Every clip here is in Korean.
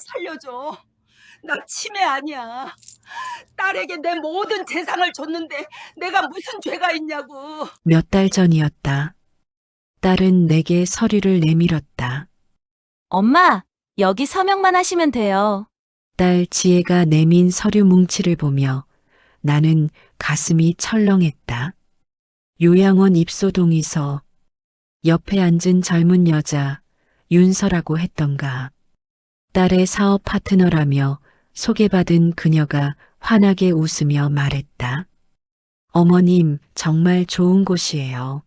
살려줘. 나 치매 아니야. 딸에게 내 모든 재산을 줬는데 내가 무슨 죄가 있냐고. 몇 달 전이었다. 딸은 내게 서류를 내밀었다. 엄마, 여기 서명만 하시면 돼요. 딸 지혜가 내민 서류 뭉치를 보며 나는 가슴이 철렁했다. 요양원 입소 동의서, 옆에 앉은 젊은 여자, 윤서라고 했던가. 딸의 사업 파트너라며 소개받은 그녀가 환하게 웃으며 말했다. 어머님, 정말 좋은 곳이에요.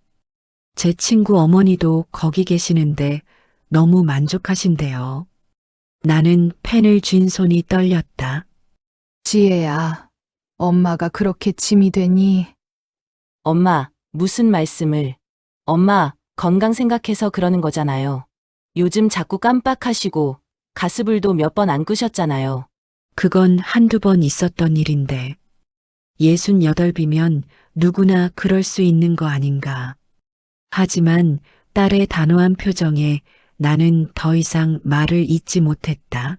제 친구 어머니도 거기 계시는데 너무 만족하신대요. 나는 펜을 쥔 손이 떨렸다. 지혜야, 엄마가 그렇게 짐이 되니? 엄마, 무슨 말씀을. 엄마, 건강 생각해서 그러는 거잖아요. 요즘 자꾸 깜빡하시고 가스불도 몇 번 안 끄셨잖아요. 그건 한두 번 있었던 일인데 68이면 누구나 그럴 수 있는 거 아닌가. 하지만 딸의 단호한 표정에 나는 더 이상 말을 잇지 못했다.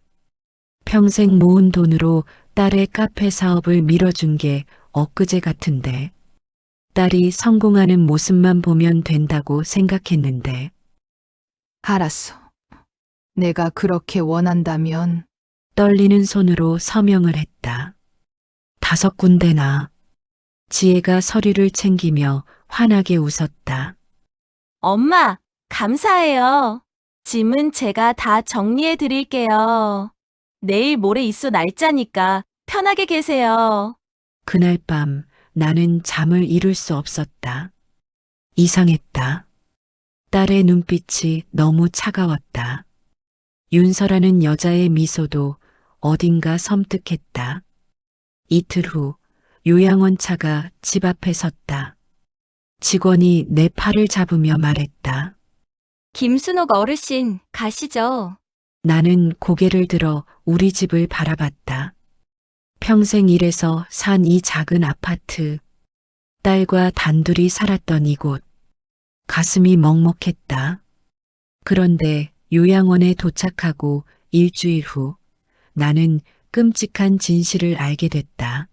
평생 모은 돈으로 딸의 카페 사업을 밀어준 게 엊그제 같은데 딸이 성공하는 모습만 보면 된다고 생각했는데 알았어. 내가 그렇게 원한다면 떨리는 손으로 서명을 했다. 5군데나. 지혜가 서류를 챙기며 환하게 웃었다. 엄마, 감사해요. 짐은 제가 다 정리해 드릴게요. 내일 모레 입소 날짜니까 편하게 계세요. 그날 밤 나는 잠을 이룰 수 없었다. 이상했다. 딸의 눈빛이 너무 차가웠다. 윤서라는 여자의 미소도 어딘가 섬뜩했다. 이틀 후 요양원 차가 집 앞에 섰다. 직원이 내 팔을 잡으며 말했다. 김순옥 어르신, 가시죠. 나는 고개를 들어 우리 집을 바라봤다. 평생 일해서 산 이 작은 아파트, 딸과 단둘이 살았던 이곳, 가슴이 먹먹했다. 그런데 요양원에 도착하고 일주일 후 나는 끔찍한 진실을 알게 됐다.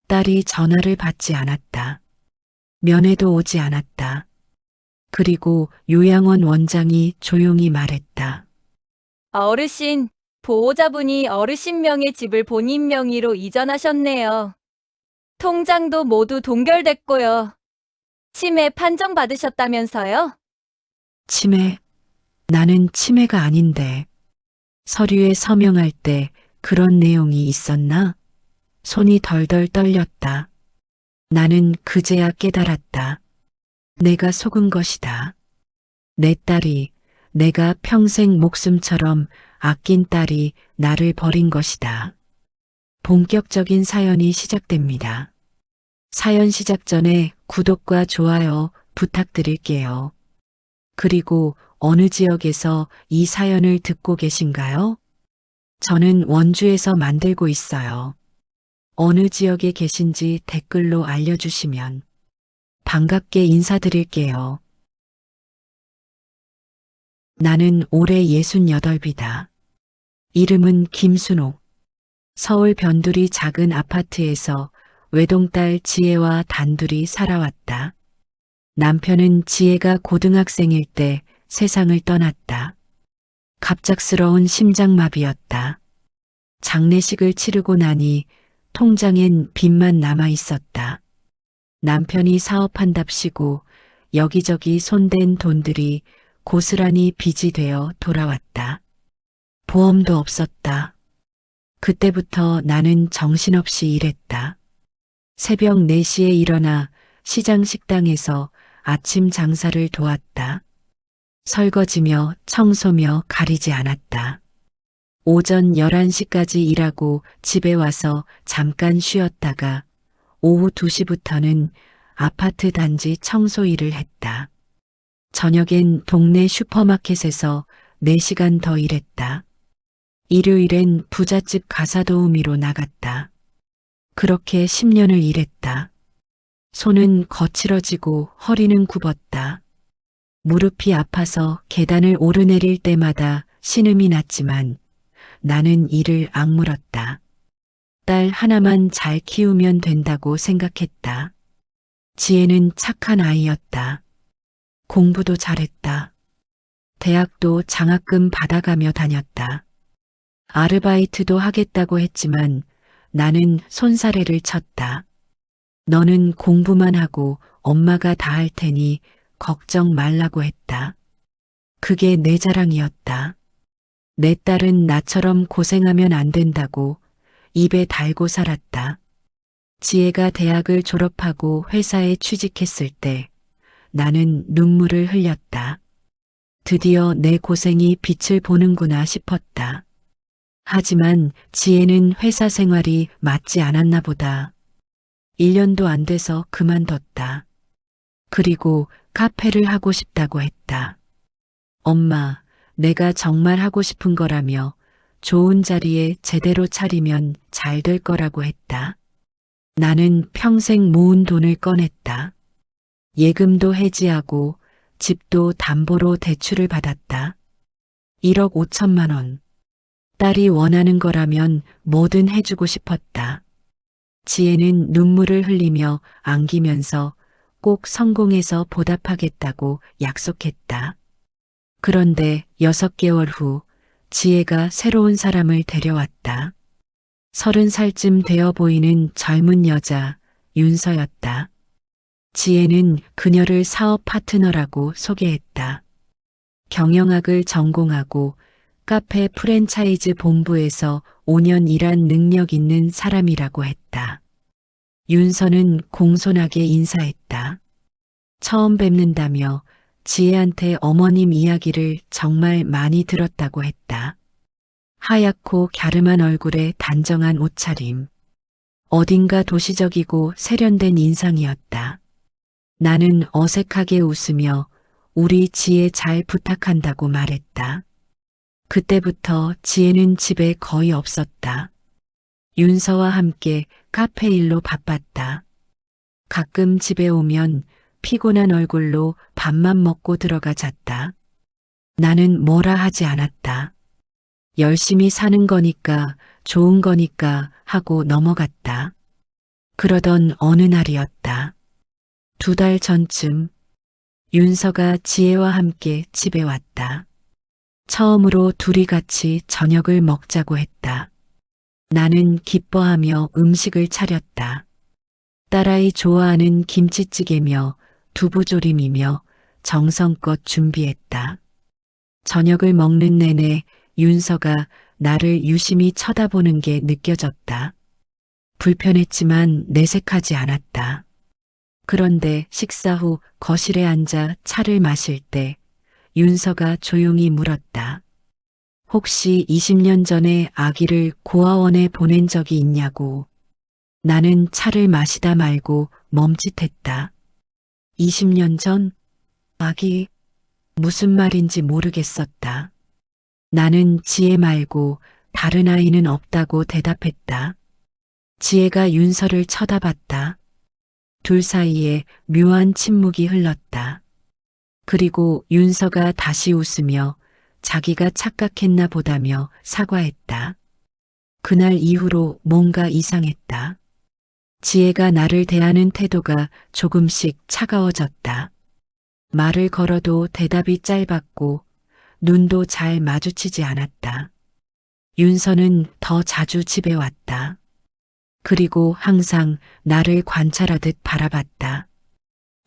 딸이 전화를 받지 않았다. 면회도 오지 않았다. 그리고 요양원 원장이 조용히 말했다. 어르신, 보호자분이 어르신 명의 집을 본인 명의로 이전하셨네요. 통장도 모두 동결됐고요. 치매 판정받으셨다면서요? 치매, 나는 치매가 아닌데 서류에 서명할 때 그런 내용이 있었나? 손이 덜덜 떨렸다. 나는 그제야 깨달았다. 내가 속은 것이다. 내 딸이, 내가 평생 목숨처럼 아낀 딸이 나를 버린 것이다. 본격적인 사연이 시작됩니다. 사연 시작 전에 구독과 좋아요 부탁드릴게요. 그리고 어느 지역에서 이 사연을 듣고 계신가요? 저는 원주에서 만들고 있어요. 어느 지역에 계신지 댓글로 알려주시면 반갑게 인사드릴게요. 나는 올해 68이다. 이름은 김순옥. 서울 변두리 작은 아파트에서 외동딸 지혜와 단둘이 살아왔다. 남편은 지혜가 고등학생일 때 세상을 떠났다. 갑작스러운 심장마비였다. 장례식을 치르고 나니 통장엔 빚만 남아 있었다. 남편이 사업한답시고 여기저기 손댄 돈들이 고스란히 빚이 되어 돌아왔다. 보험도 없었다. 그때부터 나는 정신없이 일했다. 새벽 4시에 일어나 시장 식당에서 아침 장사를 도왔다. 설거지며 청소며 가리지 않았다. 오전 11시까지 일하고 집에 와서 잠깐 쉬었다가 오후 2시부터는 아파트 단지 청소 일을 했다. 저녁엔 동네 슈퍼마켓에서 4시간 더 일했다. 일요일엔 부잣집 가사도우미로 나갔다. 그렇게 10년을 일했다. 손은 거칠어지고 허리는 굽었다. 무릎이 아파서 계단을 오르내릴 때마다 신음이 났지만 나는 이를 악물었다. 딸 하나만 잘 키우면 된다고 생각했다. 지혜는 착한 아이였다. 공부도 잘했다. 대학도 장학금 받아가며 다녔다. 아르바이트도 하겠다고 했지만 나는 손사래를 쳤다. 너는 공부만 하고 엄마가 다 할 테니 걱정 말라고 했다. 그게 내 자랑이었다. 내 딸은 나처럼 고생하면 안 된다고 입에 달고 살았다. 지혜가 대학을 졸업하고 회사에 취직했을 때 나는 눈물을 흘렸다. 드디어 내 고생이 빛을 보는구나 싶었다. 하지만 지혜는 회사 생활이 맞지 않았나 보다. 1년도 안 돼서 그만뒀다. 그리고 카페를 하고 싶다고 했다. 엄마, 내가 정말 하고 싶은 거라며 좋은 자리에 제대로 차리면 잘 될 거라고 했다. 나는 평생 모은 돈을 꺼냈다. 예금도 해지하고 집도 담보로 대출을 받았다. 1억 5천만 원. 딸이 원하는 거라면 뭐든 해주고 싶었다. 지혜는 눈물을 흘리며 안기면서 꼭 성공해서 보답하겠다고 약속했다. 그런데 6개월 후 지혜가 새로운 사람을 데려왔다. 30살쯤 되어 보이는 젊은 여자 윤서였다. 지혜는 그녀를 사업 파트너라고 소개했다. 경영학을 전공하고 카페 프랜차이즈 본부에서 5년 일한 능력 있는 사람이라고 했다. 윤서는 공손하게 인사했다. 처음 뵙는다며 지혜한테 어머님 이야기를 정말 많이 들었다고 했다. 하얗고 갸름한 얼굴에 단정한 옷차림. 어딘가 도시적이고 세련된 인상이었다. 나는 어색하게 웃으며 우리 지혜 잘 부탁한다고 말했다. 그때부터 지혜는 집에 거의 없었다. 윤서와 함께 카페 일로 바빴다. 가끔 집에 오면 피곤한 얼굴로 밥만 먹고 들어가 잤다. 나는 뭐라 하지 않았다. 열심히 사는 거니까 좋은 거니까 하고 넘어갔다. 그러던 어느 날이었다. 2달 전쯤 윤서가 지혜와 함께 집에 왔다. 처음으로 둘이 같이 저녁을 먹자고 했다. 나는 기뻐하며 음식을 차렸다. 딸아이 좋아하는 김치찌개며 두부조림이며 정성껏 준비했다. 저녁을 먹는 내내 윤서가 나를 유심히 쳐다보는 게 느껴졌다. 불편했지만 내색하지 않았다. 그런데 식사 후 거실에 앉아 차를 마실 때 윤서가 조용히 물었다. 혹시 20년 전에 아기를 고아원에 보낸 적이 있냐고. 나는 차를 마시다 말고 멈칫했다. 20년 전? 아기? 무슨 말인지 모르겠었다. 나는 지혜 말고 다른 아이는 없다고 대답했다. 지혜가 윤서를 쳐다봤다. 둘 사이에 묘한 침묵이 흘렀다. 그리고 윤서가 다시 웃으며 자기가 착각했나 보다며 사과했다. 그날 이후로 뭔가 이상했다. 지혜가 나를 대하는 태도가 조금씩 차가워졌다. 말을 걸어도 대답이 짧았고 눈도 잘 마주치지 않았다. 윤서는 더 자주 집에 왔다. 그리고 항상 나를 관찰하듯 바라봤다.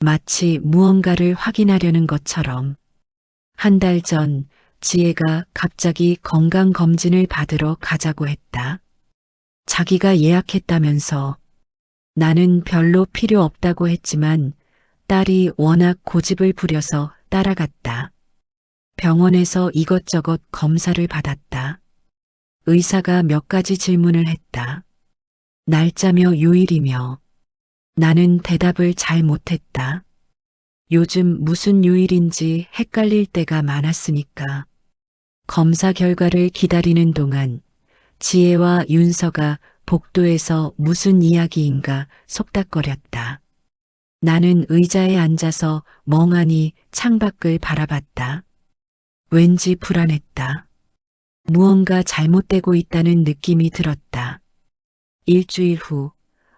마치 무언가를 확인하려는 것처럼. 한 달 전 지혜가 갑자기 건강검진을 받으러 가자고 했다. 자기가 예약했다면서. 나는 별로 필요 없다고 했지만 딸이 워낙 고집을 부려서 따라갔다. 병원에서 이것저것 검사를 받았다. 의사가 몇 가지 질문을 했다. 날짜며 요일이며. 나는 대답을 잘 못했다. 요즘 무슨 요일인지 헷갈릴 때가 많았으니까. 검사 결과를 기다리는 동안 지혜와 윤서가 복도에서 무슨 이야기인가 속닥거렸다. 나는 의자에 앉아서 멍하니 창밖을 바라봤다. 왠지 불안했다. 무언가 잘못되고 있다는 느낌이 들었다. 일주일 후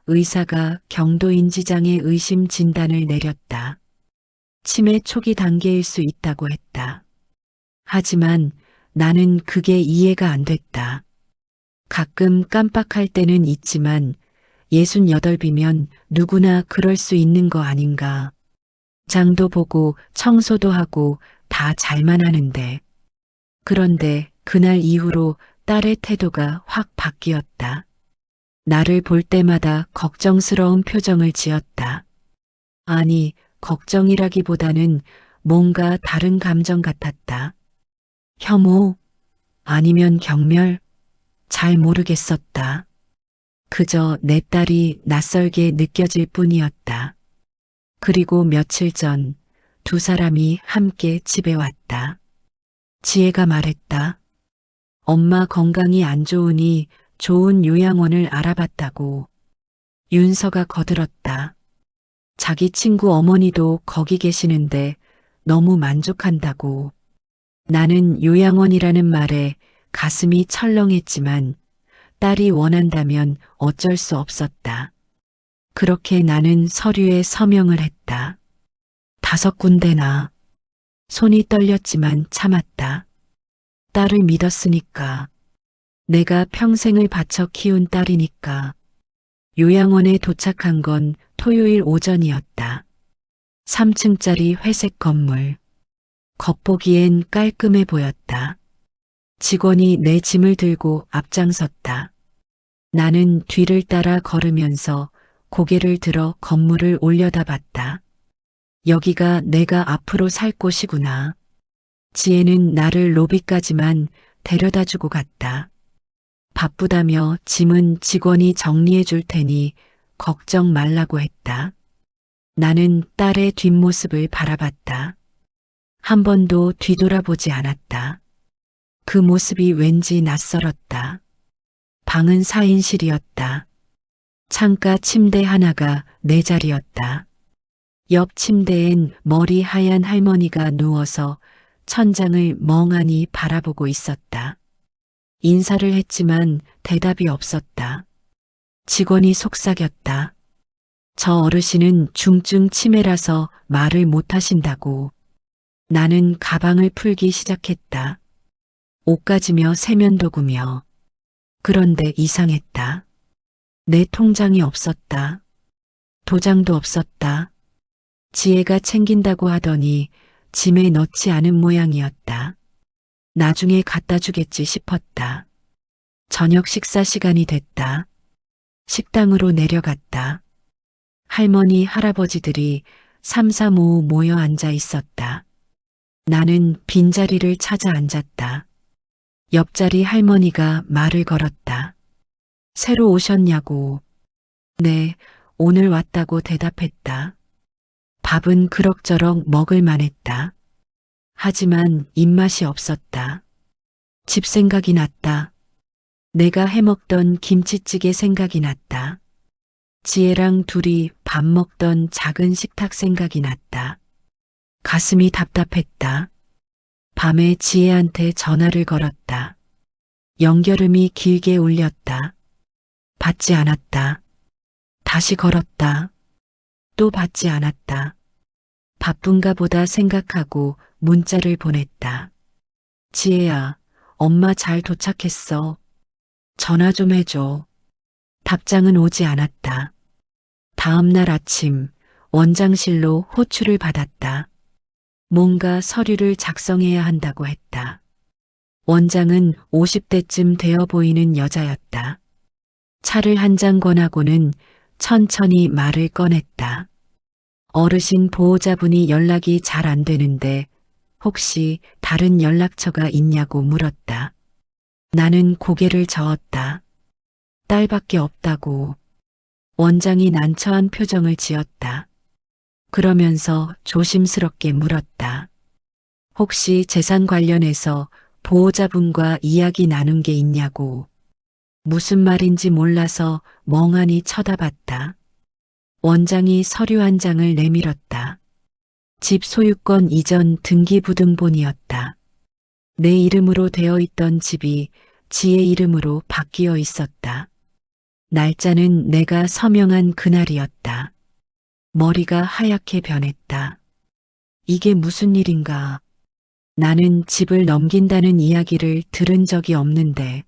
의사가 경도인지장애 의심 진단을 내렸다. 치매 초기 단계일 수 있다고 했다. 하지만 나는 그게 이해가 안 됐다. 가끔 깜빡할 때는 있지만 68이면 누구나 그럴 수 있는 거 아닌가. 장도 보고 청소도 하고 다 잘만 하는데. 그런데 그날 이후로 딸의 태도가 확 바뀌었다. 나를 볼 때마다 걱정스러운 표정을 지었다. 아니, 걱정이라기보다는 뭔가 다른 감정 같았다. 혐오? 아니면 경멸? 잘 모르겠었다. 그저 내 딸이 낯설게 느껴질 뿐이었다. 그리고 며칠 전 두 사람이 함께 집에 왔다. 지혜가 말했다. 엄마 건강이 안 좋으니 좋은 요양원을 알아봤다고. 윤서가 거들었다. 자기 친구 어머니도 거기 계시는데 너무 만족한다고. 나는 요양원이라는 말에 가슴이 철렁했지만 딸이 원한다면 어쩔 수 없었다. 그렇게 나는 서류에 서명을 했다. 5군데나. 손이 떨렸지만 참았다. 딸을 믿었으니까. 내가 평생을 바쳐 키운 딸이니까. 요양원에 도착한 건 토요일 오전이었다. 3층짜리 회색 건물. 겉보기엔 깔끔해 보였다. 직원이 내 짐을 들고 앞장섰다. 나는 뒤를 따라 걸으면서 고개를 들어 건물을 올려다봤다. 여기가 내가 앞으로 살 곳이구나. 지혜는 나를 로비까지만 데려다주고 갔다. 바쁘다며 짐은 직원이 정리해 줄 테니 걱정 말라고 했다. 나는 딸의 뒷모습을 바라봤다. 한 번도 뒤돌아보지 않았다. 그 모습이 왠지 낯설었다. 방은 4인실이었다. 창가 침대 하나가 내 자리였다. 옆 침대엔 머리 하얀 할머니가 누워서 천장을 멍하니 바라보고 있었다. 인사를 했지만 대답이 없었다. 직원이 속삭였다. 저 어르신은 중증 치매라서 말을 못하신다고. 나는 가방을 풀기 시작했다. 옷가지며 세면도구며. 그런데 이상했다. 내 통장이 없었다. 도장도 없었다. 지혜가 챙긴다고 하더니 짐에 넣지 않은 모양이었다. 나중에 갖다 주겠지 싶었다. 저녁 식사 시간이 됐다. 식당으로 내려갔다. 할머니, 할아버지들이 삼삼오오 모여 앉아 있었다. 나는 빈자리를 찾아 앉았다. 옆자리 할머니가 말을 걸었다. 새로 오셨냐고. 네, 오늘 왔다고 대답했다. 밥은 그럭저럭 먹을 만했다. 하지만 입맛이 없었다. 집 생각이 났다. 내가 해먹던 김치찌개 생각이 났다. 지혜랑 둘이 밥 먹던 작은 식탁 생각이 났다. 가슴이 답답했다. 밤에 지혜한테 전화를 걸었다. 연결음이 길게 울렸다. 받지 않았다. 다시 걸었다. 또 받지 않았다. 바쁜가 보다 생각하고 문자를 보냈다. 지혜야, 엄마 잘 도착했어. 전화 좀 해줘. 답장은 오지 않았다. 다음 날 아침 원장실로 호출을 받았다. 뭔가 서류를 작성해야 한다고 했다. 원장은 50대쯤 되어 보이는 여자였다. 차를 한 잔 권하고는 천천히 말을 꺼냈다. 어르신 보호자분이 연락이 잘 안 되는데 혹시 다른 연락처가 있냐고 물었다. 나는 고개를 저었다. 딸밖에 없다고. 원장이 난처한 표정을 지었다. 그러면서 조심스럽게 물었다. 혹시 재산 관련해서 보호자분과 이야기 나눈 게 있냐고. 무슨 말인지 몰라서 멍하니 쳐다봤다. 원장이 서류 한 장을 내밀었다. 집 소유권 이전 등기부등본이었다. 내 이름으로 되어 있던 집이 지혜 이름으로 바뀌어 있었다. 날짜는 내가 서명한 그날이었다. 머리가 하얗게 변했다. 이게 무슨 일인가? 나는 집을 넘긴다는 이야기를 들은 적이 없는데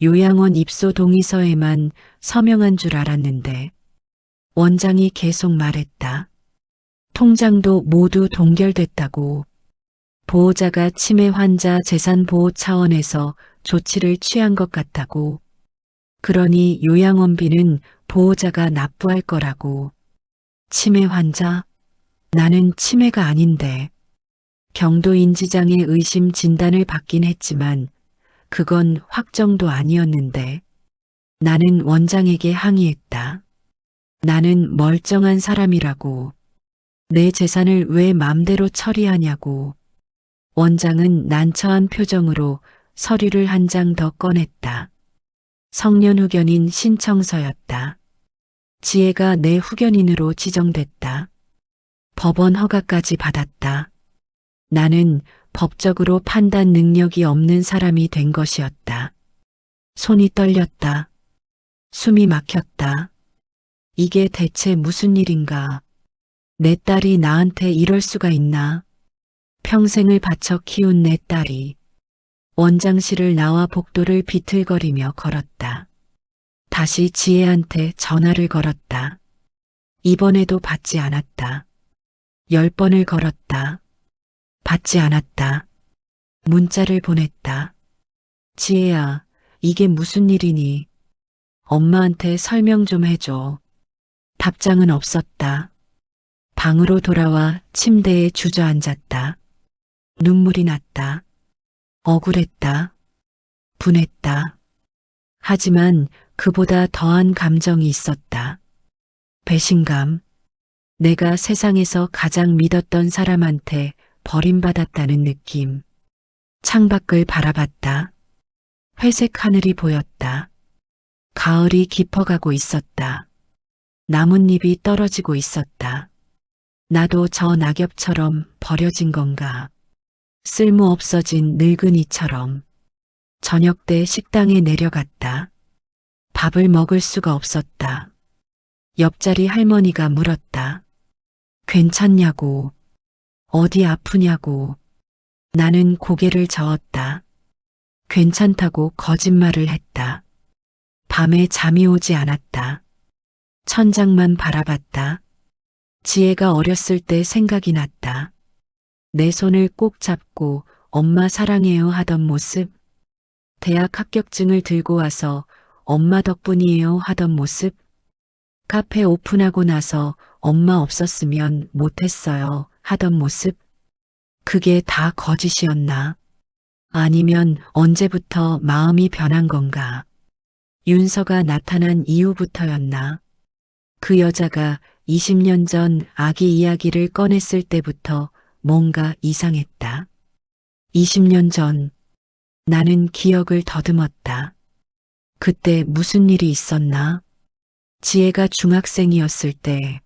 요양원 입소 동의서에만 서명한 줄 알았는데 원장이 계속 말했다. 통장도 모두 동결됐다고. 보호자가 치매 환자 재산 보호 차원에서 조치를 취한 것 같다고. 그러니 요양원비는 보호자가 납부할 거라고. 치매 환자? 나는 치매가 아닌데. 경도인지장애 의심 진단을 받긴 했지만 그건 확정도 아니었는데 나는 원장에게 항의했다. 나는 멀쩡한 사람이라고. 내 재산을 왜 맘대로 처리하냐고. 원장은 난처한 표정으로 서류를 한 장 더 꺼냈다. 성년 후견인 신청서였다. 지혜가 내 후견인으로 지정됐다. 법원 허가까지 받았다. 나는 법적으로 판단 능력이 없는 사람이 된 것이었다. 손이 떨렸다. 숨이 막혔다. 이게 대체 무슨 일인가? 내 딸이 나한테 이럴 수가 있나? 평생을 바쳐 키운 내 딸이 원장실을 나와 복도를 비틀거리며 걸었다. 다시 지혜한테 전화를 걸었다. 이번에도 받지 않았다. 10번을 걸었다. 받지 않았다. 문자를 보냈다. 지혜야, 이게 무슨 일이니? 엄마한테 설명 좀 해줘. 답장은 없었다. 방으로 돌아와 침대에 주저앉았다. 눈물이 났다. 억울했다. 분했다. 하지만 그보다 더한 감정이 있었다. 배신감. 내가 세상에서 가장 믿었던 사람한테 버림받았다는 느낌. 창밖을 바라봤다. 회색 하늘이 보였다. 가을이 깊어가고 있었다. 나뭇잎이 떨어지고 있었다. 나도 저 낙엽처럼 버려진 건가? 쓸모없어진 늙은이처럼. 저녁 때 식당에 내려갔다. 밥을 먹을 수가 없었다. 옆자리 할머니가 물었다. 괜찮냐고. 어디 아프냐고. 나는 고개를 저었다. 괜찮다고 거짓말을 했다. 밤에 잠이 오지 않았다. 천장만 바라봤다. 지혜가 어렸을 때 생각이 났다. 내 손을 꼭 잡고 엄마 사랑해요 하던 모습. 대학 합격증을 들고 와서 엄마 덕분이에요 하던 모습. 카페 오픈하고 나서 엄마 없었으면 못했어요 하던 모습. 그게 다 거짓이었나? 아니면 언제부터 마음이 변한 건가? 윤서가 나타난 이후부터였나? 그 여자가 20년 전 아기 이야기를 꺼냈을 때부터 뭔가 이상했다. 20년 전 나는 기억을 더듬었다. 그때 무슨 일이 있었나? 지혜가 중학생이었을 때,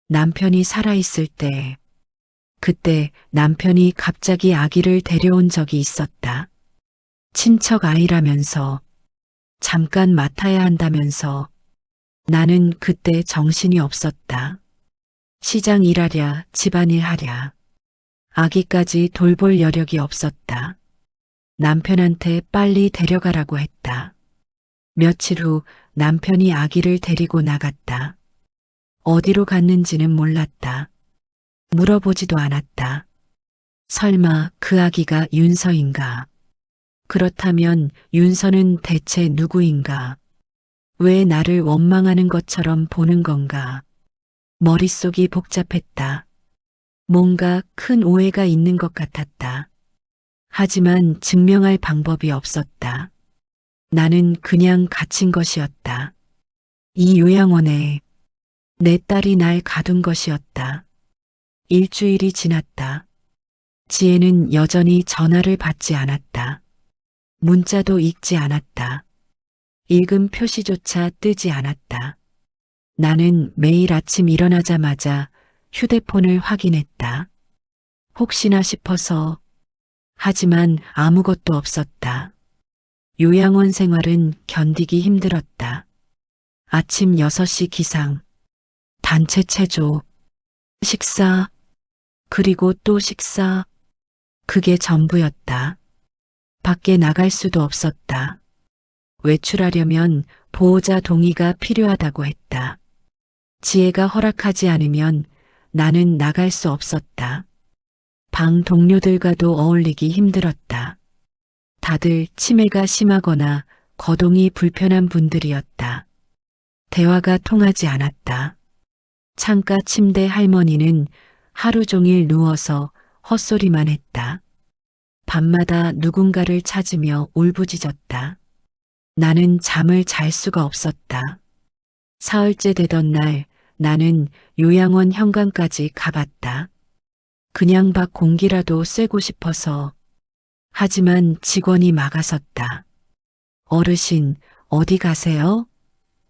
남편이 살아있을 때, 그때 남편이 갑자기 아기를 데려온 적이 있었다. 친척 아이라면서, 잠깐 맡아야 한다면서, 나는 그때 정신이 없었다. 시장 일하랴, 집안일 하랴. 아기까지 돌볼 여력이 없었다. 남편한테 빨리 데려가라고 했다. 며칠 후 남편이 아기를 데리고 나갔다. 어디로 갔는지는 몰랐다. 물어보지도 않았다. 설마 그 아기가 윤서인가? 그렇다면 윤서는 대체 누구인가? 왜 나를 원망하는 것처럼 보는 건가? 머릿속이 복잡했다. 뭔가 큰 오해가 있는 것 같았다. 하지만 증명할 방법이 없었다. 나는 그냥 갇힌 것이었다. 이 요양원에 내 딸이 날 가둔 것이었다. 일주일이 지났다. 지혜는 여전히 전화를 받지 않았다. 문자도 읽지 않았다. 읽음 표시조차 뜨지 않았다. 나는 매일 아침 일어나자마자 휴대폰을 확인했다. 혹시나 싶어서 하지만 아무것도 없었다. 요양원 생활은 견디기 힘들었다. 아침 6시 기상, 단체 체조, 식사, 그리고 또 식사. 그게 전부였다. 밖에 나갈 수도 없었다. 외출하려면 보호자 동의가 필요하다고 했다. 지혜가 허락하지 않으면 나는 나갈 수 없었다. 방 동료들과도 어울리기 힘들었다. 다들 치매가 심하거나 거동이 불편한 분들이었다. 대화가 통하지 않았다. 창가 침대 할머니는 하루 종일 누워서 헛소리만 했다. 밤마다 누군가를 찾으며 울부짖었다. 나는 잠을 잘 수가 없었다. 사흘째 되던 날 나는 요양원 현관까지 가봤다. 그냥 밖 공기라도 쐬고 싶어서. 하지만 직원이 막아섰다. 어르신, 어디 가세요?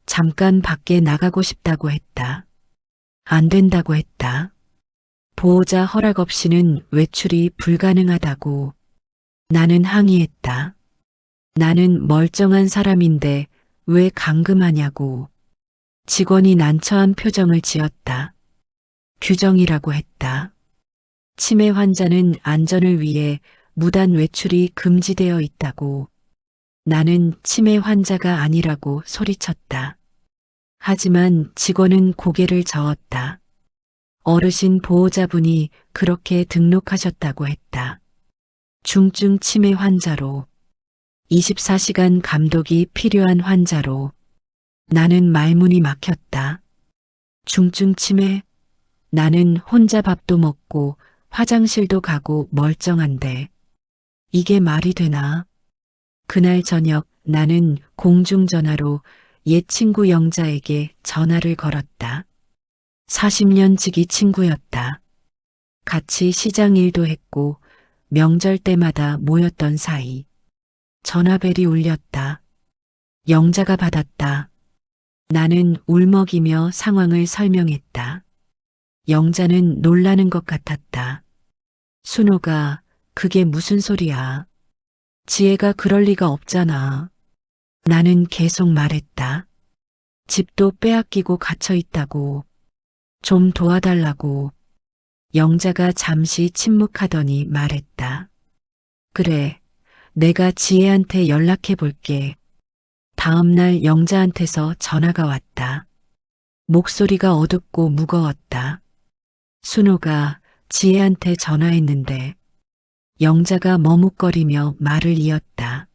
잠깐 밖에 나가고 싶다고 했다. 안 된다고 했다. 보호자 허락 없이는 외출이 불가능하다고. 나는 항의했다. 나는 멀쩡한 사람인데 왜 감금하냐고. 직원이 난처한 표정을 지었다. 규정이라고 했다. 치매 환자는 안전을 위해 무단 외출이 금지되어 있다고. 나는 치매 환자가 아니라고 소리쳤다. 하지만 직원은 고개를 저었다. 어르신 보호자분이 그렇게 등록하셨다고 했다. 중증 치매 환자로. 24시간 감독이 필요한 환자로. 나는 말문이 막혔다. 중증 치매? 나는 혼자 밥도 먹고 화장실도 가고 멀쩡한데. 이게 말이 되나? 그날 저녁 나는 공중전화로 옛 친구 영자에게 전화를 걸었다. 40년 지기 친구였다. 같이 시장 일도 했고 명절 때마다 모였던 사이. 전화벨이 울렸다. 영자가 받았다. 나는 울먹이며 상황을 설명했다. 영자는 놀라는 것 같았다. 순호가 그게 무슨 소리야. 지혜가 그럴 리가 없잖아. 나는 계속 말했다. 집도 빼앗기고 갇혀 있다고. 좀 도와달라고. 영자가 잠시 침묵하더니 말했다. 그래, 내가 지혜한테 연락해 볼게. 다음 날 영자한테서 전화가 왔다. 목소리가 어둡고 무거웠다. 순호가 지혜한테 전화했는데 영자가 머뭇거리며 말을 이었다.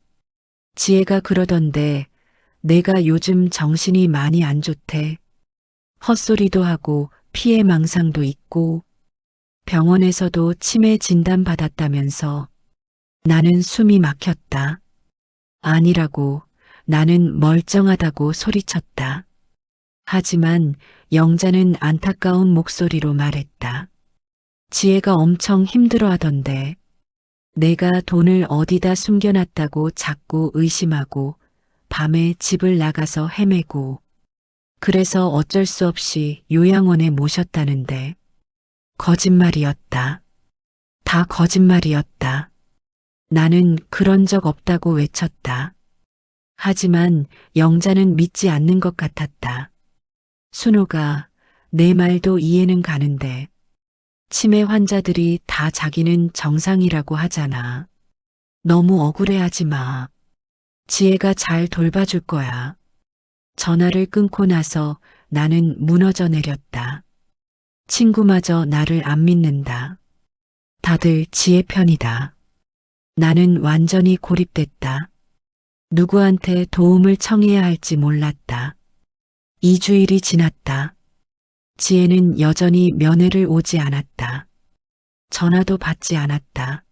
지혜가 그러던데 내가 요즘 정신이 많이 안 좋대. 헛소리도 하고 피해망상도 있고 병원에서도 치매 진단 받았다면서. 나는 숨이 막혔다. 아니라고. 나는 멀쩡하다고 소리쳤다. 하지만 영자는 안타까운 목소리로 말했다. 지혜가 엄청 힘들어하던데. 내가 돈을 어디다 숨겨놨다고 자꾸 의심하고 밤에 집을 나가서 헤매고 그래서 어쩔 수 없이 요양원에 모셨다는데. 거짓말이었다. 다 거짓말이었다. 나는 그런 적 없다고 외쳤다. 하지만 영자는 믿지 않는 것 같았다. 순호가 내 말도 이해는 가는데 치매 환자들이 다 자기는 정상이라고 하잖아. 너무 억울해하지 마. 지혜가 잘 돌봐줄 거야. 전화를 끊고 나서 나는 무너져 내렸다. 친구마저 나를 안 믿는다. 다들 지혜 편이다. 나는 완전히 고립됐다. 누구한테 도움을 청해야 할지 몰랐다. 2주일이 지났다. 지혜는 여전히 면회를 오지 않았다. 전화도 받지 않았다.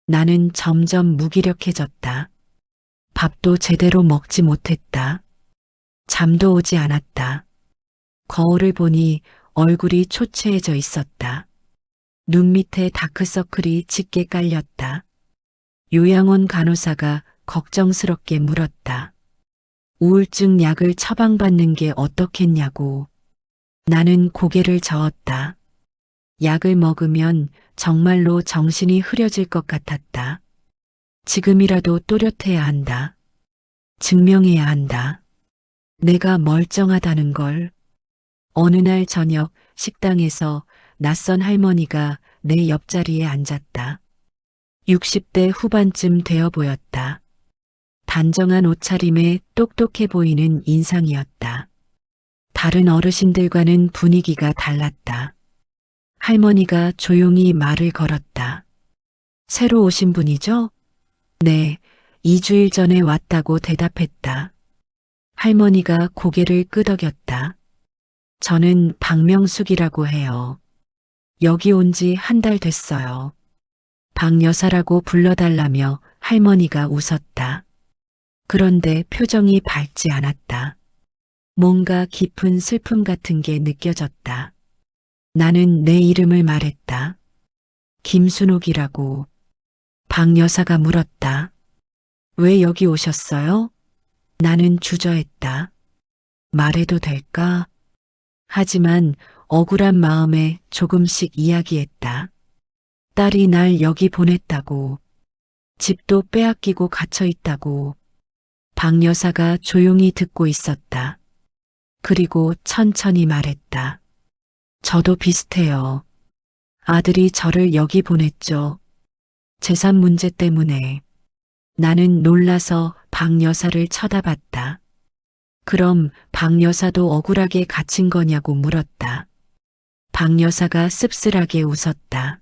나는 점점 무기력해졌다. 밥도 제대로 먹지 못했다. 잠도 오지 않았다. 거울을 보니 얼굴이 초췌해져 있었다. 눈 밑에 다크서클이 짙게 깔렸다. 요양원 간호사가 걱정스럽게 물었다. 우울증 약을 처방받는 게 어떻겠냐고. 나는 고개를 저었다. 약을 먹으면 정말로 정신이 흐려질 것 같았다. 지금이라도 또렷해야 한다. 증명해야 한다. 내가 멀쩡하다는 걸. 어느 날 저녁 식당에서 낯선 할머니가 내 옆자리에 앉았다. 60대 후반쯤 되어 보였다. 단정한 옷차림에 똑똑해 보이는 인상이었다. 다른 어르신들과는 분위기가 달랐다. 할머니가 조용히 말을 걸었다. 새로 오신 분이죠? 네, 2주일 전에 왔다고 대답했다. 할머니가 고개를 끄덕였다. 저는 박명숙이라고 해요. 여기 온 지 한 달 됐어요. 박 여사라고 불러달라며 할머니가 웃었다. 그런데 표정이 밝지 않았다. 뭔가 깊은 슬픔 같은 게 느껴졌다. 나는 내 이름을 말했다. 김순옥이라고. 박 여사가 물었다. 왜 여기 오셨어요? 나는 주저했다. 말해도 될까? 하지만 억울한 마음에 조금씩 이야기했다. 딸이 날 여기 보냈다고. 집도 빼앗기고 갇혀 있다고. 박 여사가 조용히 듣고 있었다. 그리고 천천히 말했다. 저도 비슷해요. 아들이 저를 여기 보냈죠. 재산 문제 때문에. 나는 놀라서 박 여사를 쳐다봤다. 그럼 박 여사도 억울하게 갇힌 거냐고 물었다. 박 여사가 씁쓸하게 웃었다.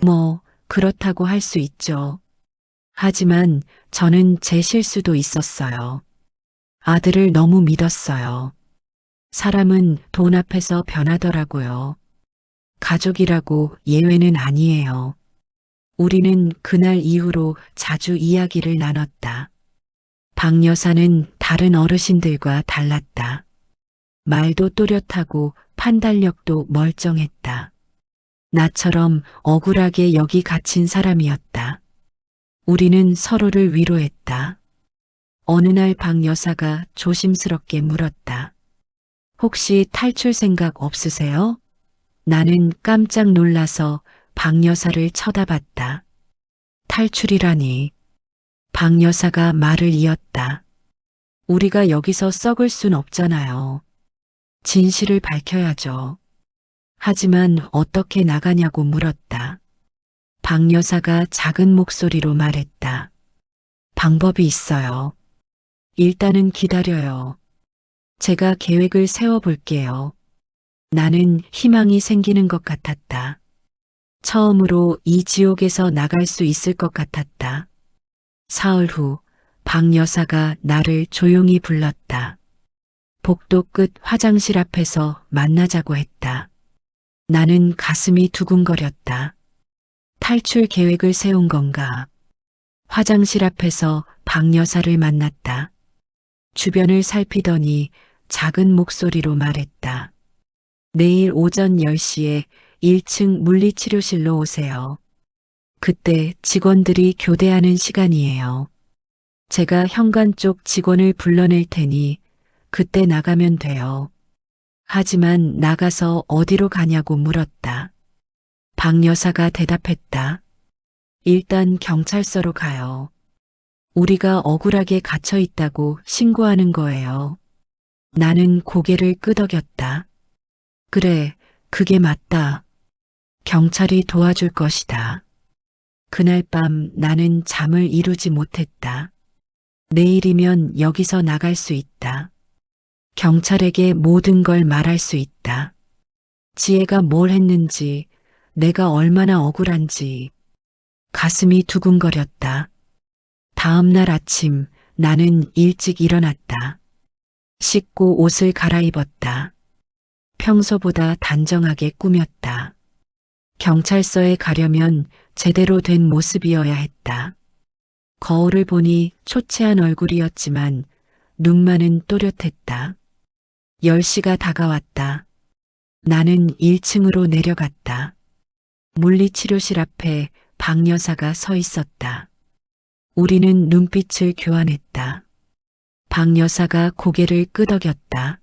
뭐, 그렇다고 할 수 있죠. 하지만 저는 제 실수도 있었어요. 아들을 너무 믿었어요. 사람은 돈 앞에서 변하더라고요. 가족이라고 예외는 아니에요. 우리는 그날 이후로 자주 이야기를 나눴다. 박 여사는 다른 어르신들과 달랐다. 말도 또렷하고 판단력도 멀쩡했다. 나처럼 억울하게 여기 갇힌 사람이었다. 우리는 서로를 위로했다. 어느 날 박 여사가 조심스럽게 물었다. 혹시 탈출 생각 없으세요? 나는 깜짝 놀라서 박 여사를 쳐다봤다. 탈출이라니. 박 여사가 말을 이었다. 우리가 여기서 썩을 순 없잖아요. 진실을 밝혀야죠. 하지만 어떻게 나가냐고 물었다. 박 여사가 작은 목소리로 말했다. 방법이 있어요. 일단은 기다려요. 제가 계획을 세워볼게요. 나는 희망이 생기는 것 같았다. 처음으로 이 지옥에서 나갈 수 있을 것 같았다. 사흘 후, 박 여사가 나를 조용히 불렀다. 복도 끝 화장실 앞에서 만나자고 했다. 나는 가슴이 두근거렸다. 탈출 계획을 세운 건가? 화장실 앞에서 박 여사를 만났다. 주변을 살피더니 작은 목소리로 말했다. 내일 오전 10시에 1층 물리치료실로 오세요. 그때 직원들이 교대하는 시간이에요. 제가 현관 쪽 직원을 불러낼 테니 그때 나가면 돼요. 하지만 나가서 어디로 가냐고 물었다. 박 여사가 대답했다. 일단 경찰서로 가요. 우리가 억울하게 갇혀 있다고 신고하는 거예요. 나는 고개를 끄덕였다. 그래, 그게 맞다. 경찰이 도와줄 것이다. 그날 밤 나는 잠을 이루지 못했다. 내일이면 여기서 나갈 수 있다. 경찰에게 모든 걸 말할 수 있다. 지혜가 뭘 했는지, 내가 얼마나 억울한지. 가슴이 두근거렸다. 다음 날 아침 나는 일찍 일어났다. 씻고 옷을 갈아입었다. 평소보다 단정하게 꾸몄다. 경찰서에 가려면 제대로 된 모습이어야 했다. 거울을 보니 초췌한 얼굴이었지만 눈만은 또렷했다. 10시가 다가왔다. 나는 1층으로 내려갔다. 물리치료실 앞에 박 여사가 서 있었다. 우리는 눈빛을 교환했다. 박 여사가 고개를 끄덕였다.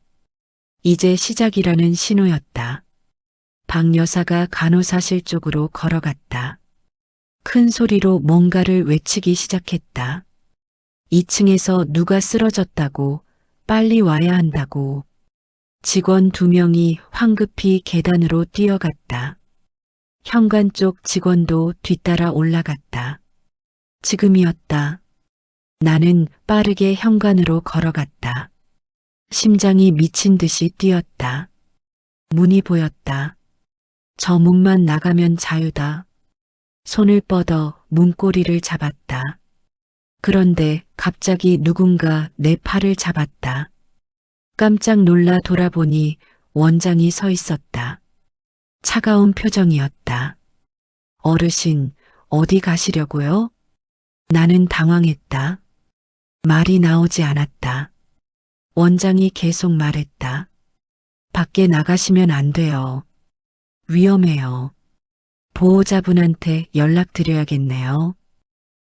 이제 시작이라는 신호였다. 박 여사가 간호사실 쪽으로 걸어갔다. 큰 소리로 뭔가를 외치기 시작했다. 2층에서 누가 쓰러졌다고, 빨리 와야 한다고. 직원 2명이 황급히 계단으로 뛰어갔다. 현관 쪽 직원도 뒤따라 올라갔다. 지금이었다. 나는 빠르게 현관으로 걸어갔다. 심장이 미친 듯이 뛰었다. 문이 보였다. 저 문만 나가면 자유다. 손을 뻗어 문고리를 잡았다. 그런데 갑자기 누군가 내 팔을 잡았다. 깜짝 놀라 돌아보니 원장이 서 있었다. 차가운 표정이었다. 어르신, 어디 가시려고요? 나는 당황했다. 말이 나오지 않았다. 원장이 계속 말했다. 밖에 나가시면 안 돼요. 위험해요. 보호자분한테 연락드려야겠네요.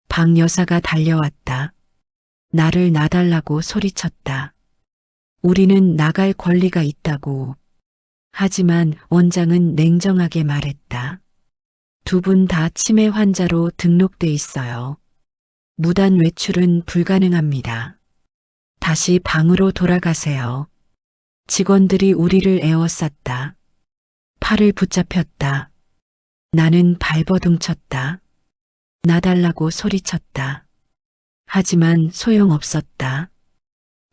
박 여사가 달려왔다. 나를 놔달라고 소리쳤다. 우리는 나갈 권리가 있다고. 하지만 원장은 냉정하게 말했다. 2분 다 치매 환자로 등록돼 있어요. 무단 외출은 불가능합니다. 다시 방으로 돌아가세요. 직원들이 우리를 에워쌌다. 팔을 붙잡혔다. 나는 발버둥 쳤다. 놔달라고 소리쳤다. 하지만 소용없었다.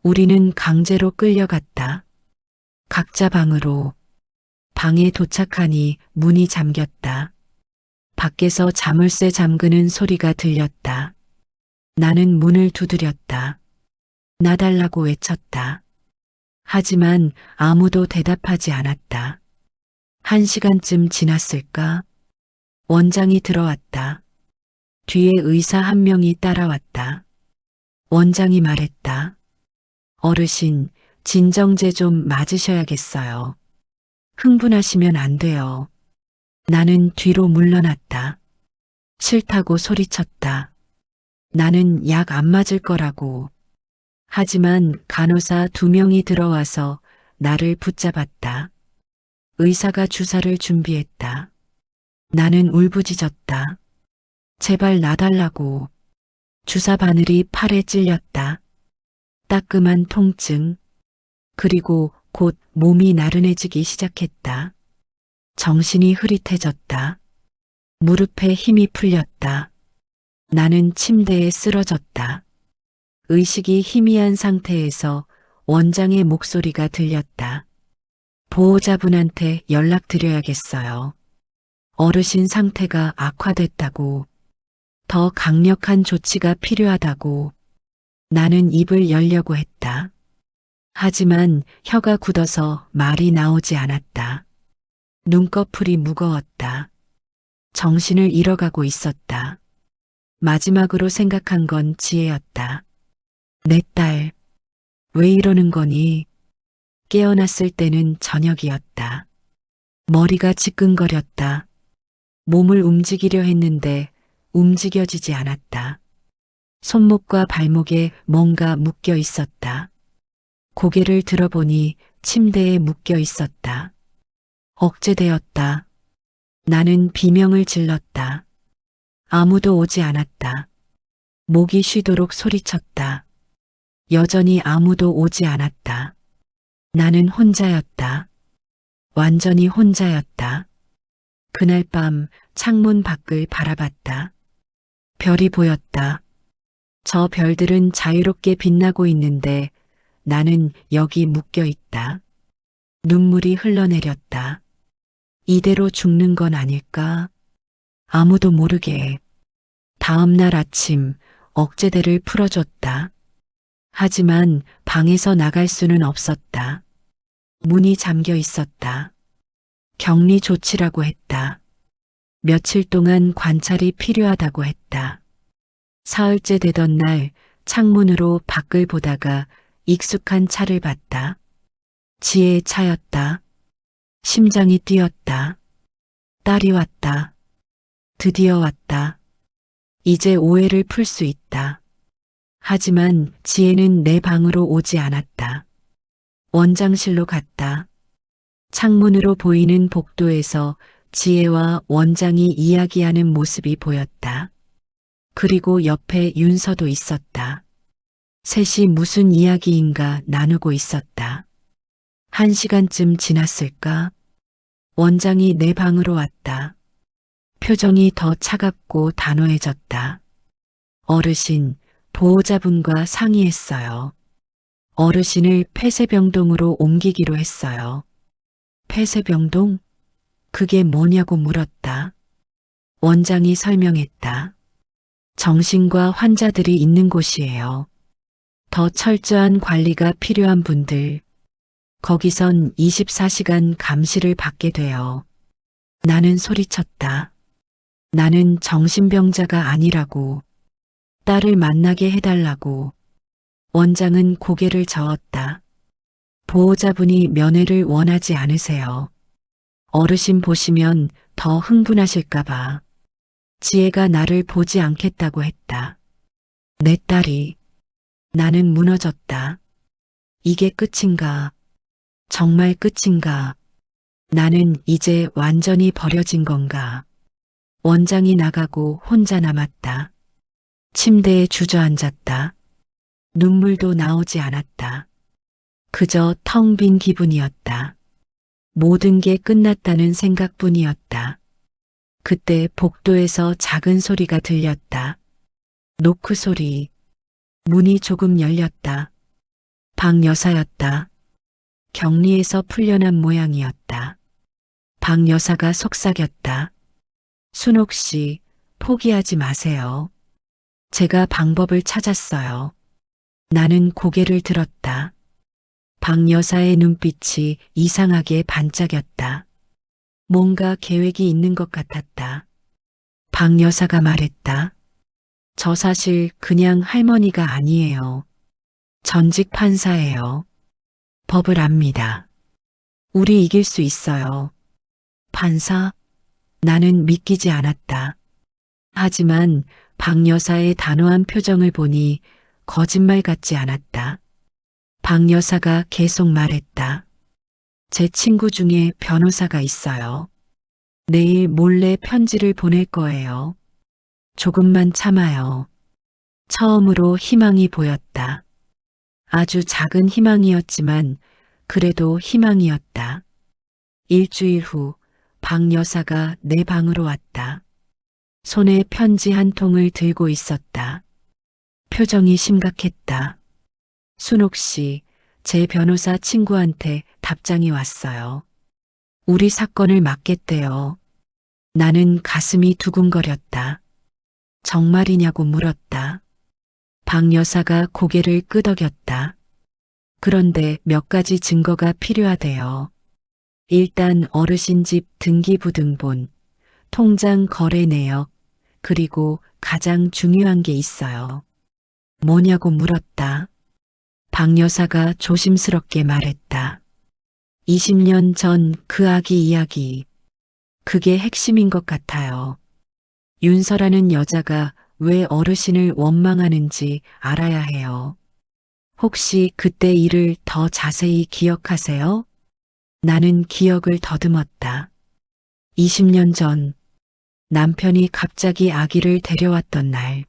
우리는 강제로 끌려갔다. 각자 방으로. 방에 도착하니 문이 잠겼다. 밖에서 자물쇠 잠그는 소리가 들렸다. 나는 문을 두드렸다. 놔달라고 외쳤다. 하지만 아무도 대답하지 않았다. 1시간쯤 지났을까? 원장이 들어왔다. 뒤에 의사 1명이 따라왔다. 원장이 말했다. 어르신, 진정제 좀 맞으셔야겠어요. 흥분하시면 안 돼요. 나는 뒤로 물러났다. 싫다고 소리쳤다. 나는 약 안 맞을 거라고. 하지만 간호사 2명이 들어와서 나를 붙잡았다. 의사가 주사를 준비했다. 나는 울부짖었다. 제발 놔달라고. 주사 바늘이 팔에 찔렸다. 따끔한 통증. 그리고 곧 몸이 나른해지기 시작했다. 정신이 흐릿해졌다. 무릎에 힘이 풀렸다. 나는 침대에 쓰러졌다. 의식이 희미한 상태에서 원장의 목소리가 들렸다. 보호자분한테 연락드려야겠어요. 어르신 상태가 악화됐다고. 더 강력한 조치가 필요하다고. 나는 입을 열려고 했다. 하지만 혀가 굳어서 말이 나오지 않았다. 눈꺼풀이 무거웠다. 정신을 잃어가고 있었다. 마지막으로 생각한 건 지혜였다. 내 딸, 왜 이러는 거니? 깨어났을 때는 저녁이었다. 머리가 지끈거렸다. 몸을 움직이려 했는데 움직여지지 않았다. 손목과 발목에 뭔가 묶여 있었다. 고개를 들어보니 침대에 묶여 있었다. 억제되었다. 나는 비명을 질렀다. 아무도 오지 않았다. 목이 쉬도록 소리쳤다. 여전히 아무도 오지 않았다. 나는 혼자였다. 완전히 혼자였다. 그날 밤 창문 밖을 바라봤다. 별이 보였다. 저 별들은 자유롭게 빛나고 있는데 나는 여기 묶여 있다. 눈물이 흘러내렸다. 이대로 죽는 건 아닐까? 아무도 모르게. 다음 날 아침 억제대를 풀어줬다. 하지만 방에서 나갈 수는 없었다. 문이 잠겨 있었다. 격리 조치라고 했다. 며칠 동안 관찰이 필요하다고 했다. 사흘째 되던 날 창문으로 밖을 보다가 익숙한 차를 봤다. 지혜의 차였다. 심장이 뛰었다. 딸이 왔다. 드디어 왔다. 이제 오해를 풀 수 있다. 하지만 지혜는 내 방으로 오지 않았다. 원장실로 갔다. 창문으로 보이는 복도에서 지혜와 원장이 이야기하는 모습이 보였다. 그리고 옆에 윤서도 있었다. 셋이 무슨 이야기인가 나누고 있었다. 1시간쯤 지났을까? 원장이 내 방으로 왔다. 표정이 더 차갑고 단호해졌다. 어르신, 보호자분과 상의했어요. 어르신을 폐쇄병동으로 옮기기로 했어요. 폐쇄병동? 그게 뭐냐고 물었다. 원장이 설명했다. 정신과 환자들이 있는 곳이에요. 더 철저한 관리가 필요한 분들. 거기선 24시간 감시를 받게 돼요. 나는 소리쳤다. 나는 정신병자가 아니라고. 딸을 만나게 해달라고. 원장은 고개를 저었다. 보호자분이 면회를 원하지 않으세요. 어르신 보시면 더 흥분하실까봐. 지혜가 나를 보지 않겠다고 했다. 내 딸이. 나는 무너졌다. 이게 끝인가? 정말 끝인가? 나는 이제 완전히 버려진 건가? 원장이 나가고 혼자 남았다. 침대에 주저앉았다. 눈물도 나오지 않았다. 그저 텅 빈 기분이었다. 모든 게 끝났다는 생각뿐이었다. 그때 복도에서 작은 소리가 들렸다. 노크 소리. 문이 조금 열렸다. 박 여사였다. 격리에서 풀려난 모양이었다. 박 여사가 속삭였다. 순옥 씨, 포기하지 마세요. 제가 방법을 찾았어요. 나는 고개를 들었다. 박 여사의 눈빛이 이상하게 반짝였다. 뭔가 계획이 있는 것 같았다. 박 여사가 말했다. 저 사실 그냥 할머니가 아니에요. 전직 판사예요. 법을 압니다. 우리 이길 수 있어요. 판사? 나는 믿기지 않았다. 하지만 박 여사의 단호한 표정을 보니 거짓말 같지 않았다. 박 여사가 계속 말했다. 제 친구 중에 변호사가 있어요. 내일 몰래 편지를 보낼 거예요. 조금만 참아요. 처음으로 희망이 보였다. 아주 작은 희망이었지만 그래도 희망이었다. 일주일 후 박 여사가 내 방으로 왔다. 손에 편지 한 통을 들고 있었다. 표정이 심각했다. 순옥 씨, 제 변호사 친구한테 답장이 왔어요. 우리 사건을 맡겠대요. 나는 가슴이 두근거렸다. 정말이냐고 물었다. 박 여사가 고개를 끄덕였다. 그런데 몇 가지 증거가 필요하대요. 일단 어르신 집 등기부등본, 통장 거래 내역, 그리고 가장 중요한 게 있어요. 뭐냐고 물었다. 박 여사가 조심스럽게 말했다. 20년 전 그 아기 이야기. 그게 핵심인 것 같아요. 윤서라는 여자가 왜 어르신을 원망하는지 알아야 해요. 혹시 그때 일을 더 자세히 기억하세요? 나는 기억을 더듬었다. 20년 전 남편이 갑자기 아기를 데려왔던 날.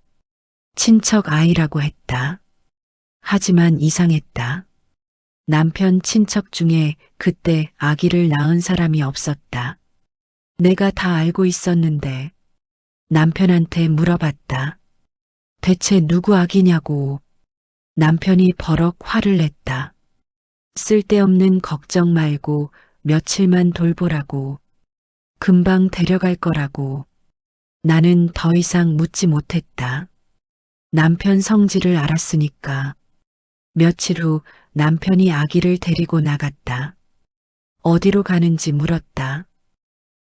친척 아이라고 했다. 하지만 이상했다. 남편 친척 중에 그때 아기를 낳은 사람이 없었다. 내가 다 알고 있었는데 남편한테 물어봤다. 대체 누구 아기냐고. 남편이 버럭 화를 냈다. 쓸데없는 걱정 말고 며칠만 돌보라고. 금방 데려갈 거라고. 나는 더 이상 묻지 못했다. 남편 성질을 알았으니까. 며칠 후 남편이 아기를 데리고 나갔다. 어디로 가는지 물었다.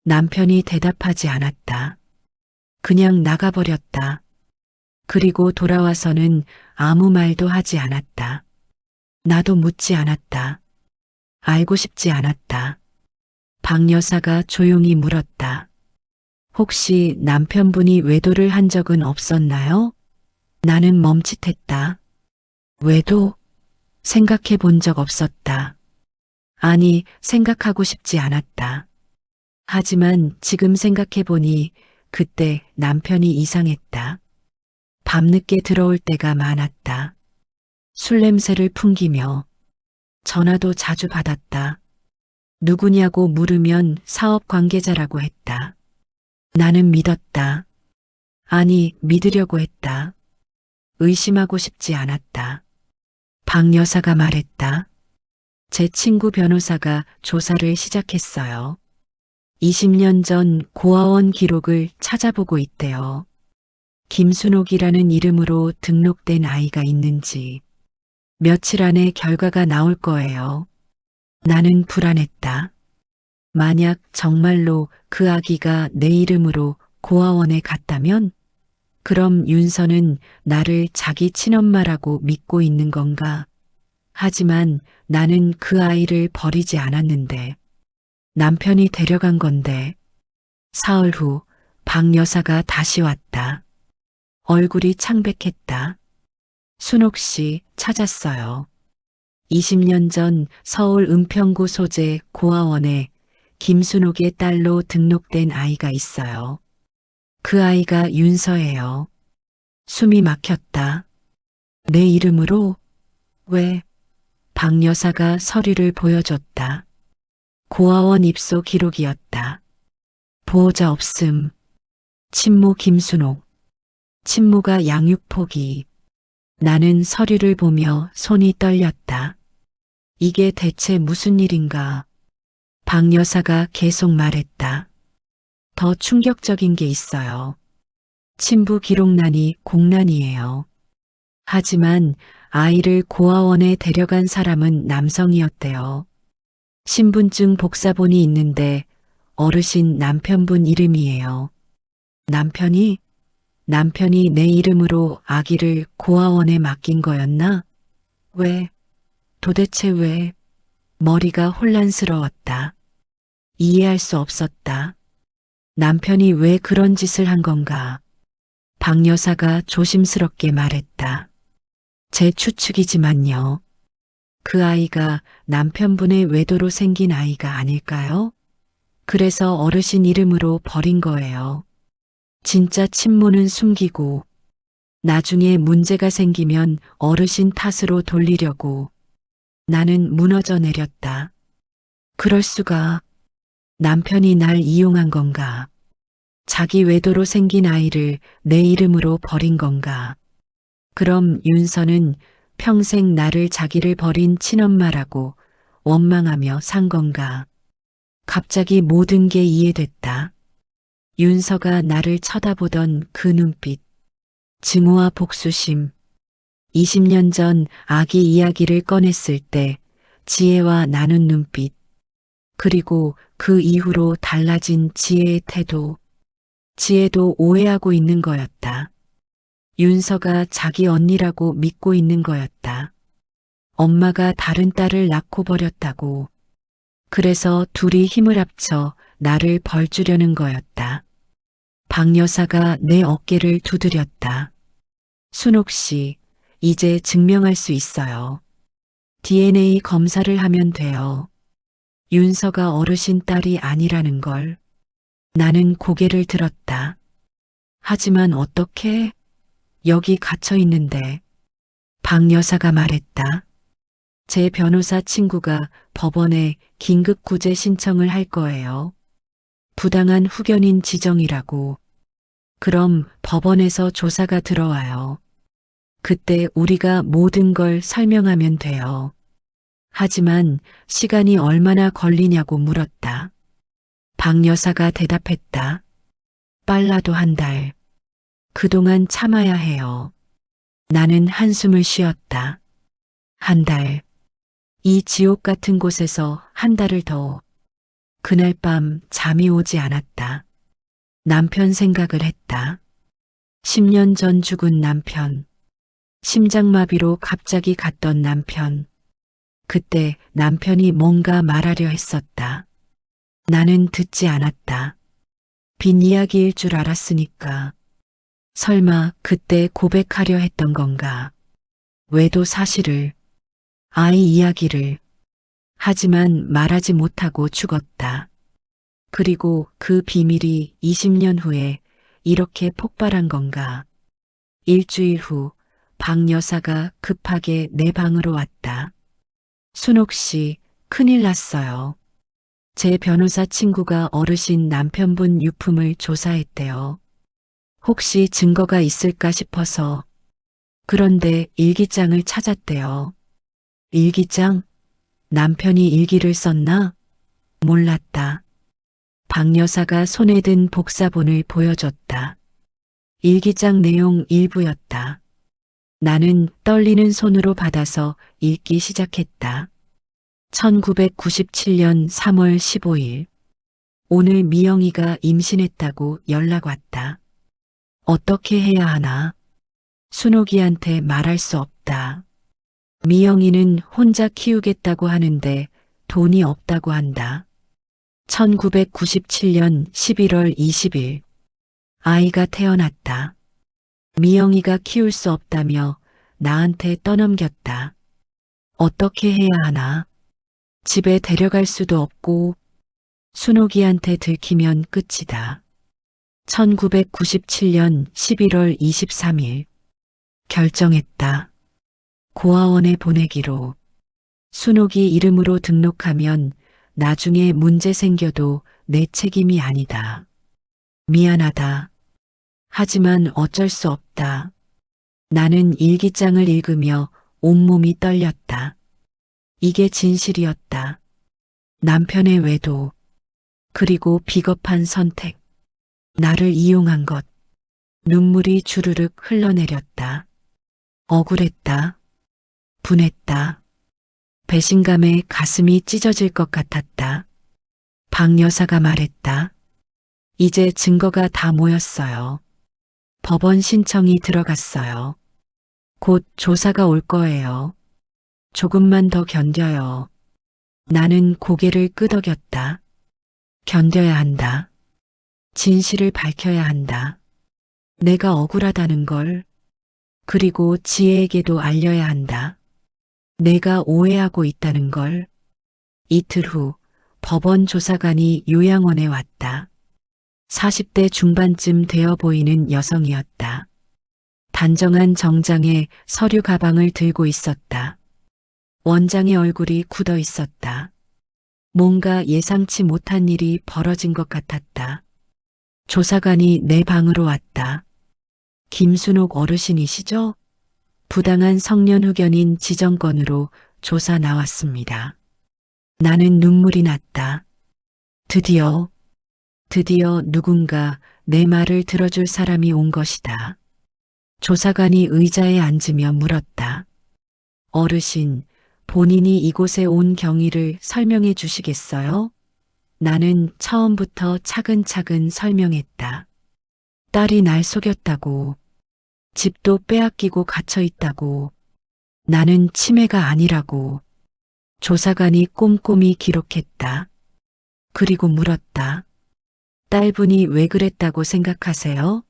남편이 대답하지 않았다. 그냥 나가버렸다. 그리고 돌아와서는 아무 말도 하지 않았다. 나도 묻지 않았다. 알고 싶지 않았다. 박 여사가 조용히 물었다. 혹시 남편분이 외도를 한 적은 없었나요? 나는 멈칫했다. 외도? 생각해 본 적 없었다. 아니, 생각하고 싶지 않았다. 하지만 지금 생각해보니 그때 남편이 이상했다. 밤늦게 들어올 때가 많았다. 술 냄새를 풍기며 전화도 자주 받았다. 누구냐고 물으면 사업 관계자라고 했다. 나는 믿었다. 아니, 믿으려고 했다. 의심하고 싶지 않았다. 박 여사가 말했다. 제 친구 변호사가 조사를 시작했어요. 20년 전 고아원 기록을 찾아보고 있대요. 김순옥이라는 이름으로 등록된 아이가 있는지 며칠 안에 결과가 나올 거예요. 나는 불안했다. 만약 정말로 그 아기가 내 이름으로 고아원에 갔다면 그럼 윤서는 나를 자기 친엄마라고 믿고 있는 건가? 하지만 나는 그 아이를 버리지 않았는데 남편이 데려간 건데. 사흘 후 박 여사가 다시 왔다. 얼굴이 창백했다. 순옥 씨 찾았어요. 20년 전 서울 은평구 소재 고아원에 김순옥의 딸로 등록된 아이가 있어요. 그 아이가 윤서예요. 숨이 막혔다. 내 이름으로? 왜? 박 여사가 서류를 보여줬다. 고아원 입소 기록이었다. 보호자 없음. 친모 김순옥. 친모가 양육 포기. 나는 서류를 보며 손이 떨렸다. 이게 대체 무슨 일인가? 박 여사가 계속 말했다. 더 충격적인 게 있어요. 친부 기록란이 공란이에요. 하지만 아이를 고아원에 데려간 사람은 남성이었대요. 신분증 복사본이 있는데 어르신 남편분 이름이에요. 남편이 내 이름으로 아기를 고아원에 맡긴 거였나? 왜? 도대체 왜? 머리가 혼란스러웠다. 이해할 수 없었다. 남편이 왜 그런 짓을 한 건가? 박 여사가 조심스럽게 말했다. 제 추측이지만요. 그 아이가 남편분의 외도로 생긴 아이가 아닐까요? 그래서 어르신 이름으로 버린 거예요. 진짜 친모는 숨기고 나중에 문제가 생기면 어르신 탓으로 돌리려고. 나는 무너져 내렸다. 그럴 수가. 남편이 날 이용한 건가? 자기 외도로 생긴 아이를 내 이름으로 버린 건가? 그럼 윤서는 평생 나를 자기를 버린 친엄마라고 원망하며 산 건가? 갑자기 모든 게 이해됐다. 윤서가 나를 쳐다보던 그 눈빛, 증오와 복수심, 20년 전 아기 이야기를 꺼냈을 때 지혜와 나눈 눈빛, 그리고 그 이후로 달라진 지혜의 태도, 지혜도 오해하고 있는 거였다. 윤서가 자기 언니라고 믿고 있는 거였다. 엄마가 다른 딸을 낳고 버렸다고. 그래서 둘이 힘을 합쳐 나를 벌주려는 거였다. 박 여사가 내 어깨를 두드렸다. 순옥 씨, 이제 증명할 수 있어요. DNA 검사를 하면 돼요. 윤서가 어르신 딸이 아니라는 걸. 나는 고개를 들었다. 하지만 어떻게? 여기 갇혀 있는데. 박 여사가 말했다. 제 변호사 친구가 법원에 긴급 구제 신청을 할 거예요. 부당한 후견인 지정이라고. 그럼 법원에서 조사가 들어와요. 그때 우리가 모든 걸 설명하면 돼요. 하지만 시간이 얼마나 걸리냐고 물었다. 박 여사가 대답했다. 빨라도 한 달. 그동안 참아야 해요. 나는 한숨을 쉬었다. 한 달. 이 지옥 같은 곳에서 한 달을 더. 그날 밤 잠이 오지 않았다. 남편 생각을 했다. 10년 전 죽은 남편. 심장마비로 갑자기 갔던 남편. 그때 남편이 뭔가 말하려 했었다. 나는 듣지 않았다. 빈 이야기일 줄 알았으니까. 설마 그때 고백하려 했던 건가? 외도 사실을, 아이 이야기를. 하지만 말하지 못하고 죽었다. 그리고 그 비밀이 20년 후에 이렇게 폭발한 건가. 일주일 후 박 여사가 급하게 내 방으로 왔다. 순옥 씨, 큰일 났어요. 제 변호사 친구가 어르신 남편분 유품을 조사했대요. 혹시 증거가 있을까 싶어서. 그런데 일기장을 찾았대요. 일기장? 남편이 일기를 썼나? 몰랐다. 박 여사가 손에 든 복사본을 보여줬다. 일기장 내용 일부였다. 나는 떨리는 손으로 받아서 읽기 시작했다. 1997년 3월 15일. 오늘 미영이가 임신했다고 연락 왔다. 어떻게 해야 하나? 순옥이한테 말할 수 없다. 미영이는 혼자 키우겠다고 하는데 돈이 없다고 한다. 1997년 11월 20일. 아이가 태어났다. 미영이가 키울 수 없다며 나한테 떠넘겼다. 어떻게 해야 하나? 집에 데려갈 수도 없고 순옥이한테 들키면 끝이다. 1997년 11월 23일. 결정했다. 고아원에 보내기로. 순옥이 이름으로 등록하면 나중에 문제 생겨도 내 책임이 아니다. 미안하다. 하지만 어쩔 수 없다. 나는 일기장을 읽으며 온몸이 떨렸다. 이게 진실이었다. 남편의 외도, 그리고 비겁한 선택, 나를 이용한 것. 눈물이 주르륵 흘러내렸다. 억울했다. 분했다. 배신감에 가슴이 찢어질 것 같았다. 박 여사가 말했다. 이제 증거가 다 모였어요. 법원 신청이 들어갔어요. 곧 조사가 올 거예요. 조금만 더 견뎌요. 나는 고개를 끄덕였다. 견뎌야 한다. 진실을 밝혀야 한다. 내가 억울하다는 걸. 그리고 지혜에게도 알려야 한다. 내가 오해하고 있다는 걸. 이틀 후 법원 조사관이 요양원에 왔다. 40대 중반쯤 되어 보이는 여성이었다. 단정한 정장에 서류 가방을 들고 있었다. 원장의 얼굴이 굳어 있었다. 뭔가 예상치 못한 일이 벌어진 것 같았다. 조사관이 내 방으로 왔다. 김순옥 어르신이시죠? 부당한 성년 후견인 지정건으로 조사 나왔습니다. 나는 눈물이 났다. 드디어 누군가 내 말을 들어줄 사람이 온 것이다. 조사관이 의자에 앉으며 물었다. 어르신, 본인이 이곳에 온 경위를 설명해 주시겠어요? 나는 처음부터 차근차근 설명했다. 딸이 날 속였다고. 집도 빼앗기고 갇혀 있다고. 나는 치매가 아니라고. 조사관이 꼼꼼히 기록했다. 그리고 물었다. 딸분이 왜 그랬다고 생각하세요?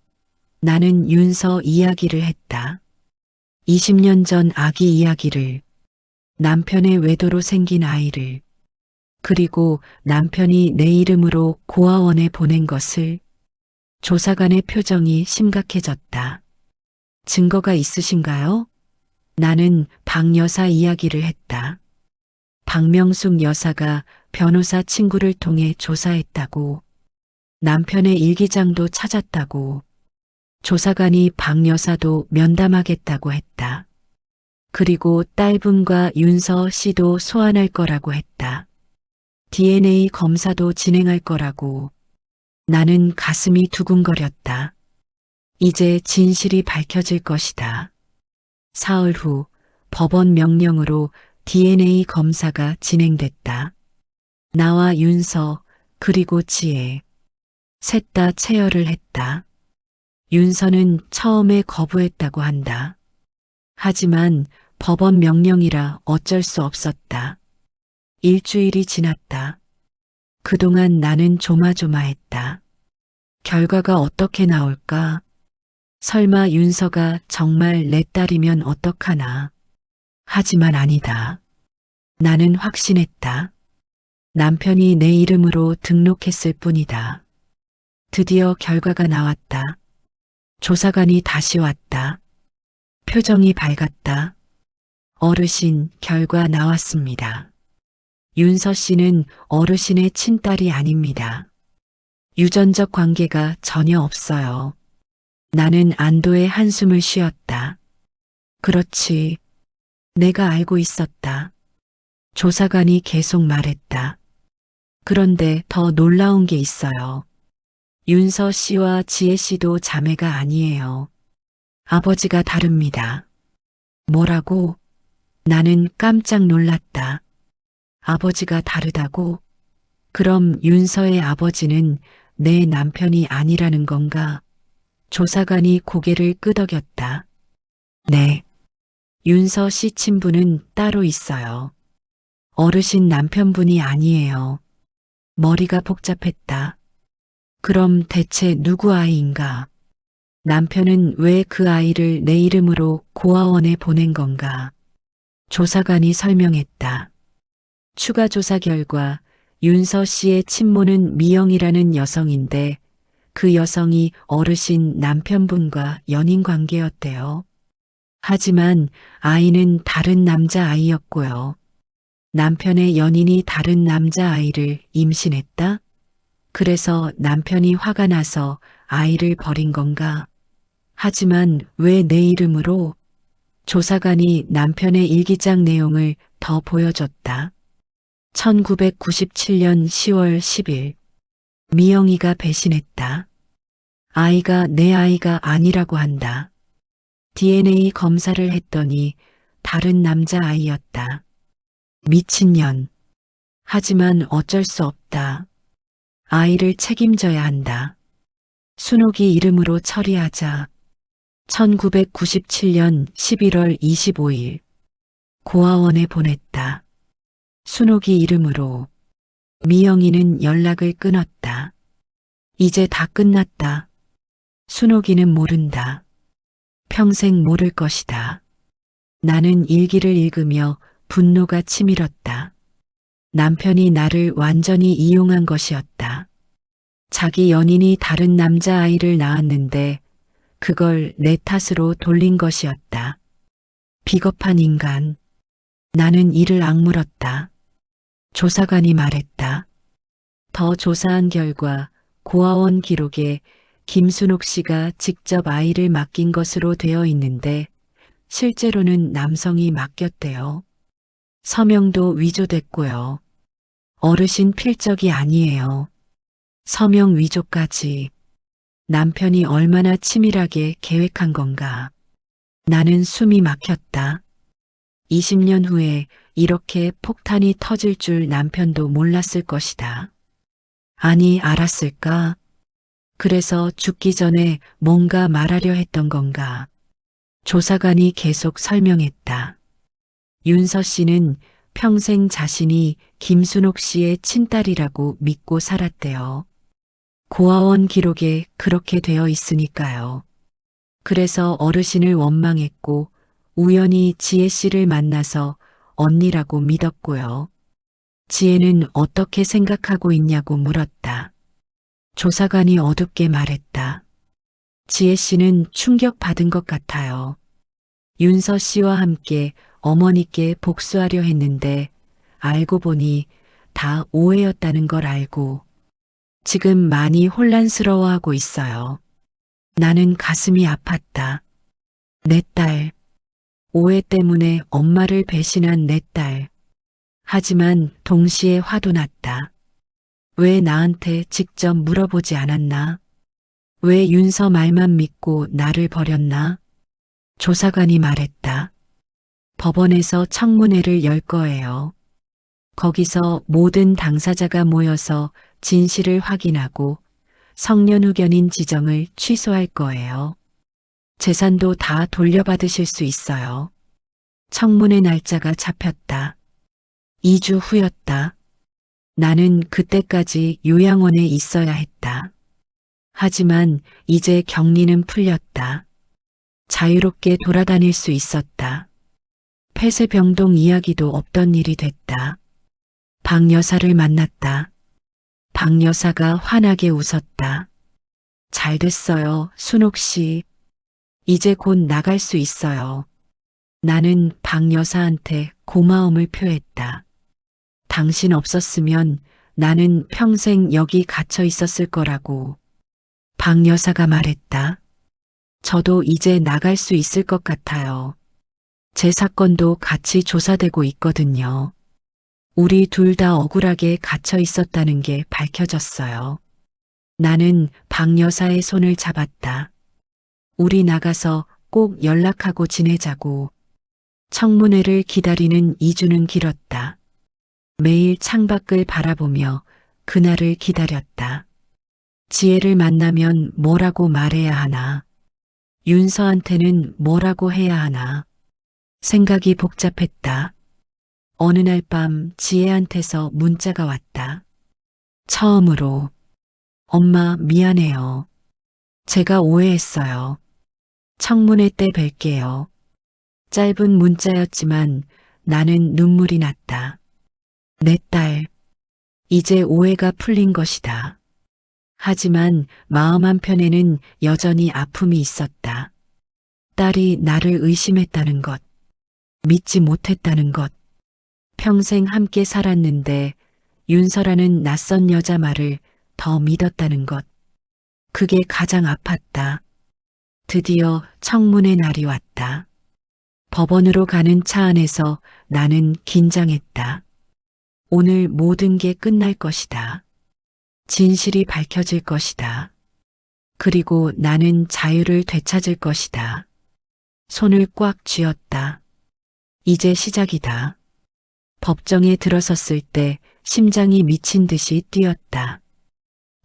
나는 윤서 이야기를 했다. 20년 전 아기 이야기를. 남편의 외도로 생긴 아이를. 그리고 남편이 내 이름으로 고아원에 보낸 것을. 조사관의 표정이 심각해졌다. 증거가 있으신가요? 나는 박 여사 이야기를 했다. 박명숙 여사가 변호사 친구를 통해 조사했다고. 남편의 일기장도 찾았다고. 조사관이 박 여사도 면담하겠다고 했다. 그리고 딸분과 윤서 씨도 소환할 거라고 했다. DNA 검사도 진행할 거라고. 나는 가슴이 두근거렸다. 이제 진실이 밝혀질 것이다. 사흘 후 법원 명령으로 DNA 검사가 진행됐다. 나와 윤서 그리고 지혜. 셋 다 체열을 했다. 윤서는 처음에 거부했다고 한다. 하지만 법원 명령이라 어쩔 수 없었다. 일주일이 지났다. 그동안 나는 조마조마했다. 결과가 어떻게 나올까? 설마 윤서가 정말 내 딸이면 어떡하나? 하지만 아니다. 나는 확신했다. 남편이 내 이름으로 등록했을 뿐이다. 드디어 결과가 나왔다. 조사관이 다시 왔다. 표정이 밝았다. 어르신, 결과 나왔습니다. 윤서 씨는 어르신의 친딸이 아닙니다. 유전적 관계가 전혀 없어요. 나는 안도의 한숨을 쉬었다. 그렇지. 내가 알고 있었다. 조사관이 계속 말했다. 그런데 더 놀라운 게 있어요. 윤서 씨와 지혜 씨도 자매가 아니에요. 아버지가 다릅니다. 뭐라고? 나는 깜짝 놀랐다. 아버지가 다르다고? 그럼 윤서의 아버지는 내 남편이 아니라는 건가? 조사관이 고개를 끄덕였다. 네. 윤서 씨 친부는 따로 있어요. 어르신 남편분이 아니에요. 머리가 복잡했다. 그럼 대체 누구 아이인가? 남편은 왜 그 아이를 내 이름으로 고아원에 보낸 건가? 조사관이 설명했다. 추가 조사 결과 윤서 씨의 친모는 미영이라는 여성인데 그 여성이 어르신 남편분과 연인 관계였대요. 하지만 아이는 다른 남자 아이였고요. 남편의 연인이 다른 남자 아이를 임신했다? 그래서 남편이 화가 나서 아이를 버린 건가? 하지만 왜 내 이름으로? 조사관이 남편의 일기장 내용을 더 보여줬다. 1997년 10월 10일. 미영이가 배신했다. 아이가 내 아이가 아니라고 한다. DNA 검사를 했더니 다른 남자 아이였다. 미친년. 하지만 어쩔 수 없다. 아이를 책임져야 한다. 순옥이 이름으로 처리하자. 1997년 11월 25일. 고아원에 보냈다. 순옥이 이름으로. 미영이는 연락을 끊었다. 이제 다 끝났다. 순옥이는 모른다. 평생 모를 것이다. 나는 일기를 읽으며 분노가 치밀었다. 남편이 나를 완전히 이용한 것이었다. 자기 연인이 다른 남자아이를 낳았는데 그걸 내 탓으로 돌린 것이었다. 비겁한 인간. 나는 이를 악물었다. 조사관이 말했다. 더 조사한 결과 고아원 기록에 김순옥 씨가 직접 아이를 맡긴 것으로 되어 있는데 실제로는 남성이 맡겼대요. 서명도 위조됐고요. 어르신 필적이 아니에요. 서명 위조까지. 남편이 얼마나 치밀하게 계획한 건가. 나는 숨이 막혔다. 20년 후에 이렇게 폭탄이 터질 줄 남편도 몰랐을 것이다. 아니, 알았을까? 그래서 죽기 전에 뭔가 말하려 했던 건가. 조사관이 계속 설명했다. 윤서 씨는 평생 자신이 김순옥 씨의 친딸이라고 믿고 살았대요. 고아원 기록에 그렇게 되어 있으니까요. 그래서 어르신을 원망했고 우연히 지혜 씨를 만나서 언니라고 믿었고요. 지혜는 어떻게 생각하고 있냐고 물었다. 조사관이 어둡게 말했다. 지혜 씨는 충격받은 것 같아요. 윤서 씨와 함께 어머니께 복수하려 했는데 알고 보니 다 오해였다는 걸 알고 지금 많이 혼란스러워하고 있어요. 나는 가슴이 아팠다. 내 딸. 오해 때문에 엄마를 배신한 내 딸. 하지만 동시에 화도 났다. 왜 나한테 직접 물어보지 않았나? 왜 윤서 말만 믿고 나를 버렸나? 조사관이 말했다. 법원에서 청문회를 열 거예요. 거기서 모든 당사자가 모여서 진실을 확인하고 성년후견인 지정을 취소할 거예요. 재산도 다 돌려받으실 수 있어요. 청문회 날짜가 잡혔다. 2주 후였다. 나는 그때까지 요양원에 있어야 했다. 하지만 이제 격리는 풀렸다. 자유롭게 돌아다닐 수 있었다. 폐쇄병동 이야기도 없던 일이 됐다. 박 여사를 만났다. 박 여사가 환하게 웃었다. 잘 됐어요, 순옥 씨. 이제 곧 나갈 수 있어요. 나는 박 여사한테 고마움을 표했다. 당신 없었으면 나는 평생 여기 갇혀 있었을 거라고. 박 여사가 말했다. 저도 이제 나갈 수 있을 것 같아요. 제 사건도 같이 조사되고 있거든요. 우리 둘 다 억울하게 갇혀 있었다는 게 밝혀졌어요. 나는 박 여사의 손을 잡았다. 우리 나가서 꼭 연락하고 지내자고. 청문회를 기다리는 2주는 길었다. 매일 창밖을 바라보며 그날을 기다렸다. 지혜를 만나면 뭐라고 말해야 하나? 윤서한테는 뭐라고 해야 하나? 생각이 복잡했다. 어느 날 밤 지혜한테서 문자가 왔다. 처음으로 엄마 미안해요. 제가 오해했어요. 청문회 때 뵐게요. 짧은 문자였지만 나는 눈물이 났다. 내 딸, 이제 오해가 풀린 것이다. 하지만 마음 한편에는 여전히 아픔이 있었다. 딸이 나를 의심했다는 것, 믿지 못했다는 것, 평생 함께 살았는데 윤서라는 낯선 여자 말을 더 믿었다는 것, 그게 가장 아팠다. 드디어 청문회 날이 왔다. 법원으로 가는 차 안에서 나는 긴장했다. 오늘 모든 게 끝날 것이다. 진실이 밝혀질 것이다. 그리고 나는 자유를 되찾을 것이다. 손을 꽉 쥐었다. 이제 시작이다. 법정에 들어섰을 때 심장이 미친 듯이 뛰었다.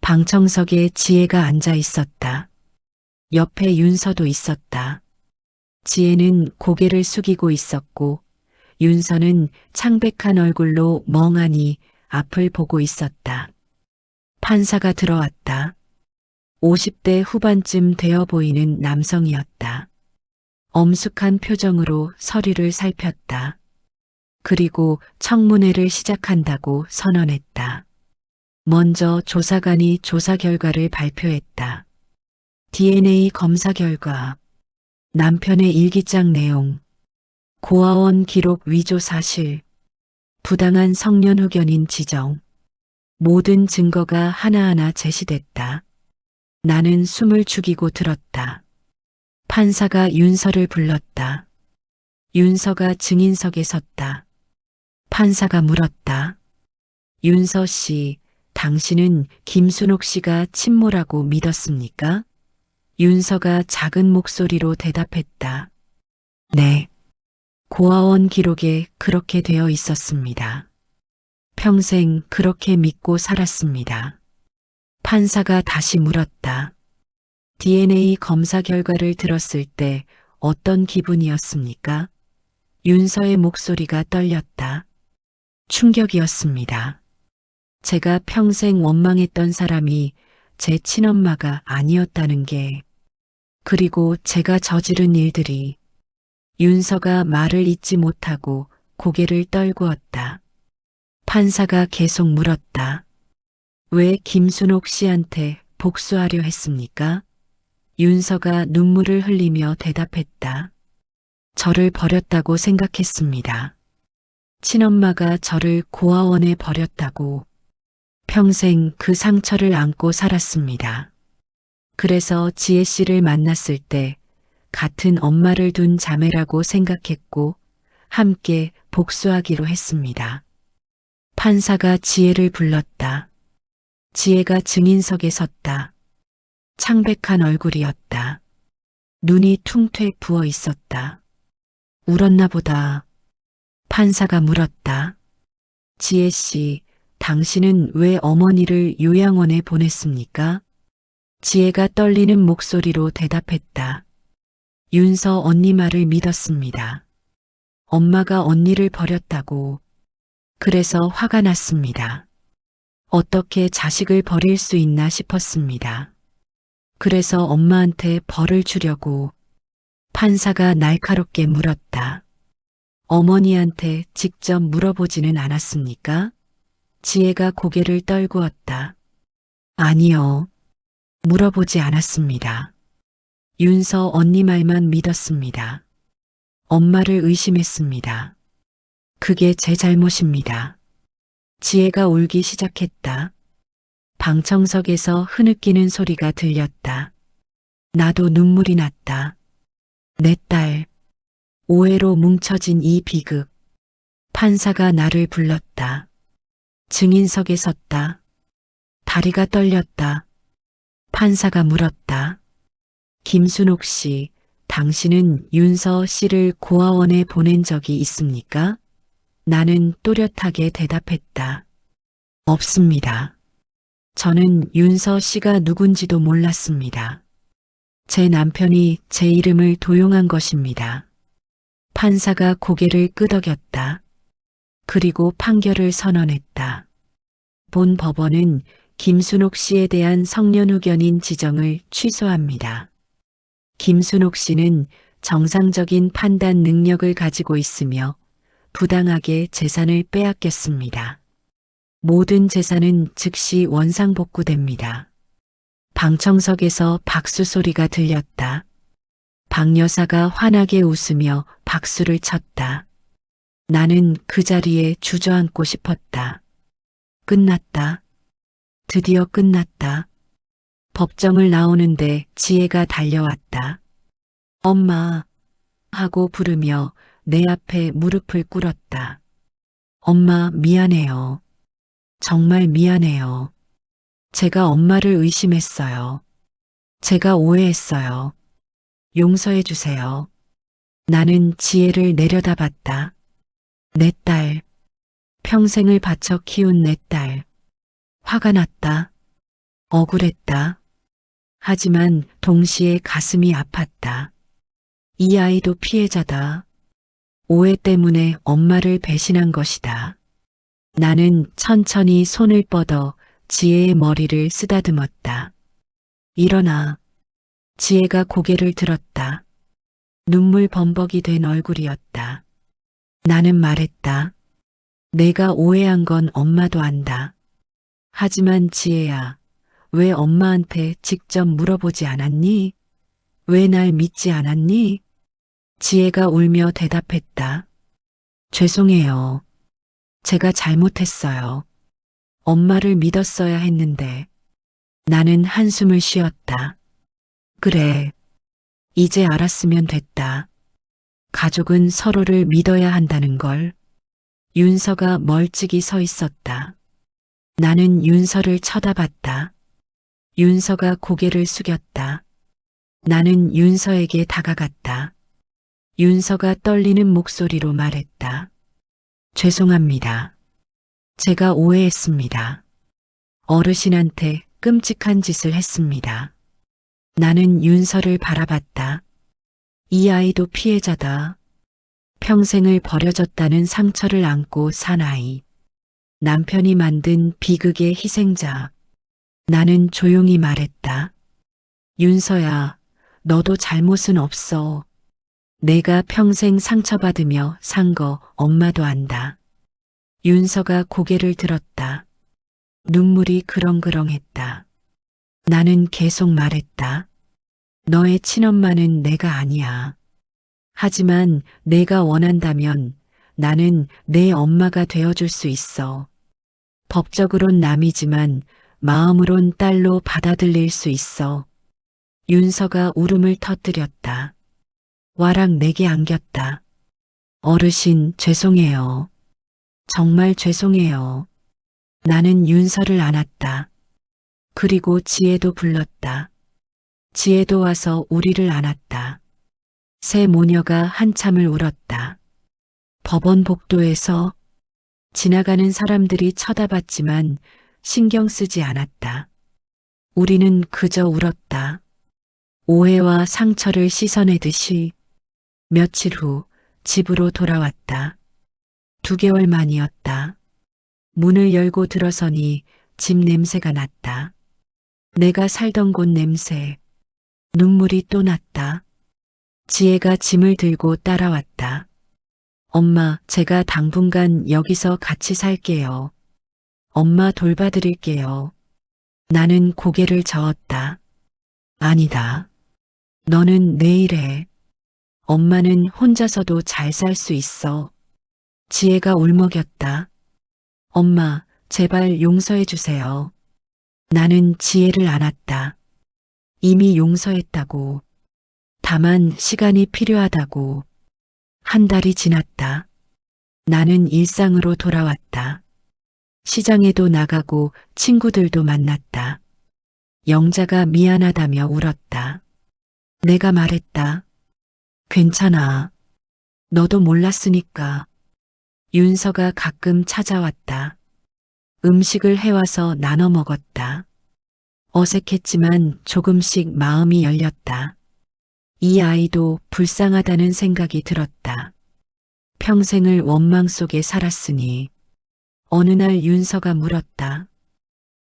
방청석에 지혜가 앉아 있었다. 옆에 윤서도 있었다. 지혜는 고개를 숙이고 있었고 윤서는 창백한 얼굴로 멍하니 앞을 보고 있었다. 판사가 들어왔다. 50대 후반쯤 되어 보이는 남성이었다. 엄숙한 표정으로 서류를 살폈다. 그리고 청문회를 시작한다고 선언했다. 먼저 조사관이 조사 결과를 발표했다. DNA 검사 결과, 남편의 일기장 내용, 고아원 기록 위조 사실, 부당한 성년 후견인 지정, 모든 증거가 하나하나 제시됐다. 나는 숨을 죽이고 들었다. 판사가 윤서를 불렀다. 윤서가 증인석에 섰다. 판사가 물었다. 윤서 씨, 당신은 김순옥 씨가 침몰하고 믿었습니까? 윤서가 작은 목소리로 대답했다. 네. 고아원 기록에 그렇게 되어 있었습니다. 평생 그렇게 믿고 살았습니다. 판사가 다시 물었다. DNA 검사 결과를 들었을 때 어떤 기분이었습니까? 윤서의 목소리가 떨렸다. 충격이었습니다. 제가 평생 원망했던 사람이 제 친엄마가 아니었다는 게, 그리고 제가 저지른 일들이. 윤서가 말을 잇지 못하고 고개를 떨구었다. 판사가 계속 물었다. 왜 김순옥 씨한테 복수하려 했습니까? 윤서가 눈물을 흘리며 대답했다. 저를 버렸다고 생각했습니다. 친엄마가 저를 고아원에 버렸다고. 평생 그 상처를 안고 살았습니다. 그래서 지혜 씨를 만났을 때 같은 엄마를 둔 자매라고 생각했고 함께 복수하기로 했습니다. 판사가 지혜를 불렀다. 지혜가 증인석에 섰다. 창백한 얼굴이었다. 눈이 퉁퇴 부어 있었다. 울었나 보다. 판사가 물었다. 지혜 씨, 당신은 왜 어머니를 요양원에 보냈습니까? 지혜가 떨리는 목소리로 대답했다. 윤서 언니 말을 믿었습니다. 엄마가 언니를 버렸다고. 그래서 화가 났습니다. 어떻게 자식을 버릴 수 있나 싶었습니다. 그래서 엄마한테 벌을 주려고. 판사가 날카롭게 물었다. 어머니한테 직접 물어보지는 않았습니까? 지혜가 고개를 떨구었다. 아니요. 물어보지 않았습니다. 윤서 언니 말만 믿었습니다. 엄마를 의심했습니다. 그게 제 잘못입니다. 지혜가 울기 시작했다. 방청석에서 흐느끼는 소리가 들렸다. 나도 눈물이 났다. 내 딸. 오해로 뭉쳐진 이 비극. 판사가 나를 불렀다. 증인석에 섰다. 다리가 떨렸다. 판사가 물었다. 김순옥 씨, 당신은 윤서 씨를 고아원에 보낸 적이 있습니까? 나는 또렷하게 대답했다. 없습니다. 저는 윤서 씨가 누군지도 몰랐습니다. 제 남편이 제 이름을 도용한 것입니다. 판사가 고개를 끄덕였다. 그리고 판결을 선언했다. 본 법원은 김순옥 씨에 대한 성년후견인 지정을 취소합니다. 김순옥 씨는 정상적인 판단 능력을 가지고 있으며 부당하게 재산을 빼앗겼습니다. 모든 재산은 즉시 원상복구됩니다. 방청석에서 박수 소리가 들렸다. 박 여사가 환하게 웃으며 박수를 쳤다. 나는 그 자리에 주저앉고 싶었다. 끝났다. 드디어 끝났다. 법정을 나오는데 지혜가 달려왔다. 엄마 하고 부르며 내 앞에 무릎을 꿇었다. 엄마 미안해요. 정말 미안해요. 제가 엄마를 의심했어요. 제가 오해했어요. 용서해 주세요. 나는 지혜를 내려다봤다. 내 딸. 평생을 바쳐 키운 내 딸. 화가 났다. 억울했다. 하지만 동시에 가슴이 아팠다. 이 아이도 피해자다. 오해 때문에 엄마를 배신한 것이다. 나는 천천히 손을 뻗어 지혜의 머리를 쓰다듬었다. 일어나. 지혜가 고개를 들었다. 눈물 범벅이 된 얼굴이었다. 나는 말했다. 내가 오해한 건 엄마도 안다. 하지만 지혜야, 왜 엄마한테 직접 물어보지 않았니? 왜 날 믿지 않았니? 지혜가 울며 대답했다. 죄송해요. 제가 잘못했어요. 엄마를 믿었어야 했는데. 나는 한숨을 쉬었다. 그래. 이제 알았으면 됐다. 가족은 서로를 믿어야 한다는 걸. 윤서가 멀찍이 서 있었다. 나는 윤서를 쳐다봤다. 윤서가 고개를 숙였다. 나는 윤서에게 다가갔다. 윤서가 떨리는 목소리로 말했다. 죄송합니다. 제가 오해했습니다. 어르신한테 끔찍한 짓을 했습니다. 나는 윤서를 바라봤다. 이 아이도 피해자다. 평생을 버려졌다는 상처를 안고 산 아이. 남편이 만든 비극의 희생자. 나는 조용히 말했다. 윤서야, 너도 잘못은 없어. 내가 평생 상처받으며 산 거 엄마도 안다. 윤서가 고개를 들었다. 눈물이 그렁그렁했다. 나는 계속 말했다. 너의 친엄마는 내가 아니야. 하지만 내가 원한다면 나는 내 엄마가 되어줄 수 있어. 법적으론 남이지만 마음으론 딸로 받아들일 수 있어. 윤서가 울음을 터뜨렸다. 와락 내게 안겼다. 어르신 죄송해요. 정말 죄송해요. 나는 윤서를 안았다. 그리고 지혜도 불렀다. 지혜도 와서 우리를 안았다. 새 모녀가 한참을 울었다. 법원 복도에서 지나가는 사람들이 쳐다봤지만 신경 쓰지 않았다. 우리는 그저 울었다. 오해와 상처를 씻어내듯이. 며칠 후 집으로 돌아왔다. 2개월 만이었다. 문을 열고 들어서니 집 냄새가 났다. 내가 살던 곳 냄새. 눈물이 또 났다. 지혜가 짐을 들고 따라왔다. 엄마, 제가 당분간 여기서 같이 살게요. 엄마 돌봐드릴게요. 나는 고개를 저었다. 아니다. 너는 내일 해. 엄마는 혼자서도 잘 살 수 있어. 지혜가 울먹였다. 엄마, 제발 용서해 주세요. 나는 지혜를 안았다. 이미 용서했다고. 다만 시간이 필요하다고. 한 달이 지났다. 나는 일상으로 돌아왔다. 시장에도 나가고 친구들도 만났다. 영자가 미안하다며 울었다. 내가 말했다. 괜찮아. 너도 몰랐으니까. 윤서가 가끔 찾아왔다. 음식을 해와서 나눠 먹었다. 어색했지만 조금씩 마음이 열렸다. 이 아이도 불쌍하다는 생각이 들었다. 평생을 원망 속에 살았으니. 어느 날 윤서가 물었다.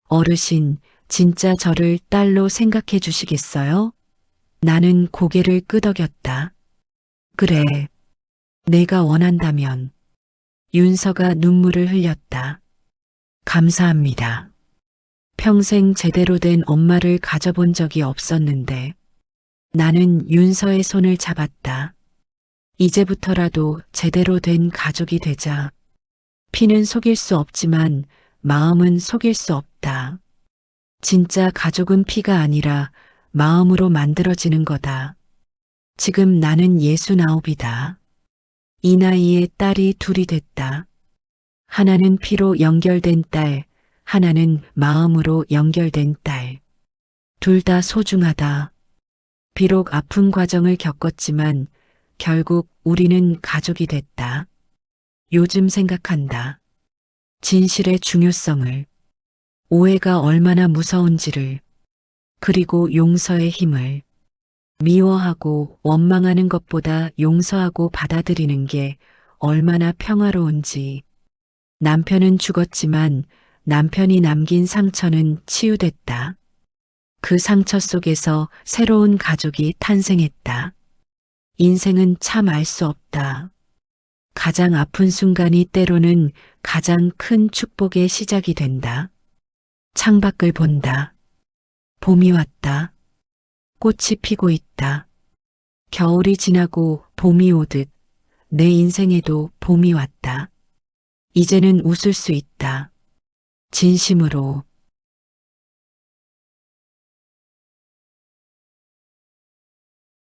어르신, 진짜 저를 딸로 생각해 주시겠어요? 나는 고개를 끄덕였다. 그래. 내가 원한다면. 윤서가 눈물을 흘렸다. 감사합니다. 평생 제대로 된 엄마를 가져본 적이 없었는데 나는 윤서의 손을 잡았다. 이제부터라도 제대로 된 가족이 되자. 피는 속일 수 없지만 마음은 속일 수 없다. 진짜 가족은 피가 아니라 마음으로 만들어지는 거다. 지금 나는 69이다. 이 나이에 딸이 둘이 됐다. 하나는 피로 연결된 딸, 하나는 마음으로 연결된 딸. 둘 다 소중하다. 비록 아픈 과정을 겪었지만 결국 우리는 가족이 됐다. 요즘 생각한다. 진실의 중요성을, 오해가 얼마나 무서운지를, 그리고 용서의 힘을. 미워하고 원망하는 것보다 용서하고 받아들이는 게 얼마나 평화로운지. 남편은 죽었지만 남편이 남긴 상처는 치유됐다. 그 상처 속에서 새로운 가족이 탄생했다. 인생은 참 알 수 없다. 가장 아픈 순간이 때로는 가장 큰 축복의 시작이 된다. 창밖을 본다. 봄이 왔다. 꽃이 피고 있다. 겨울이 지나고 봄이 오듯 내 인생에도 봄이 왔다. 이제는 웃을 수 있다. 진심으로.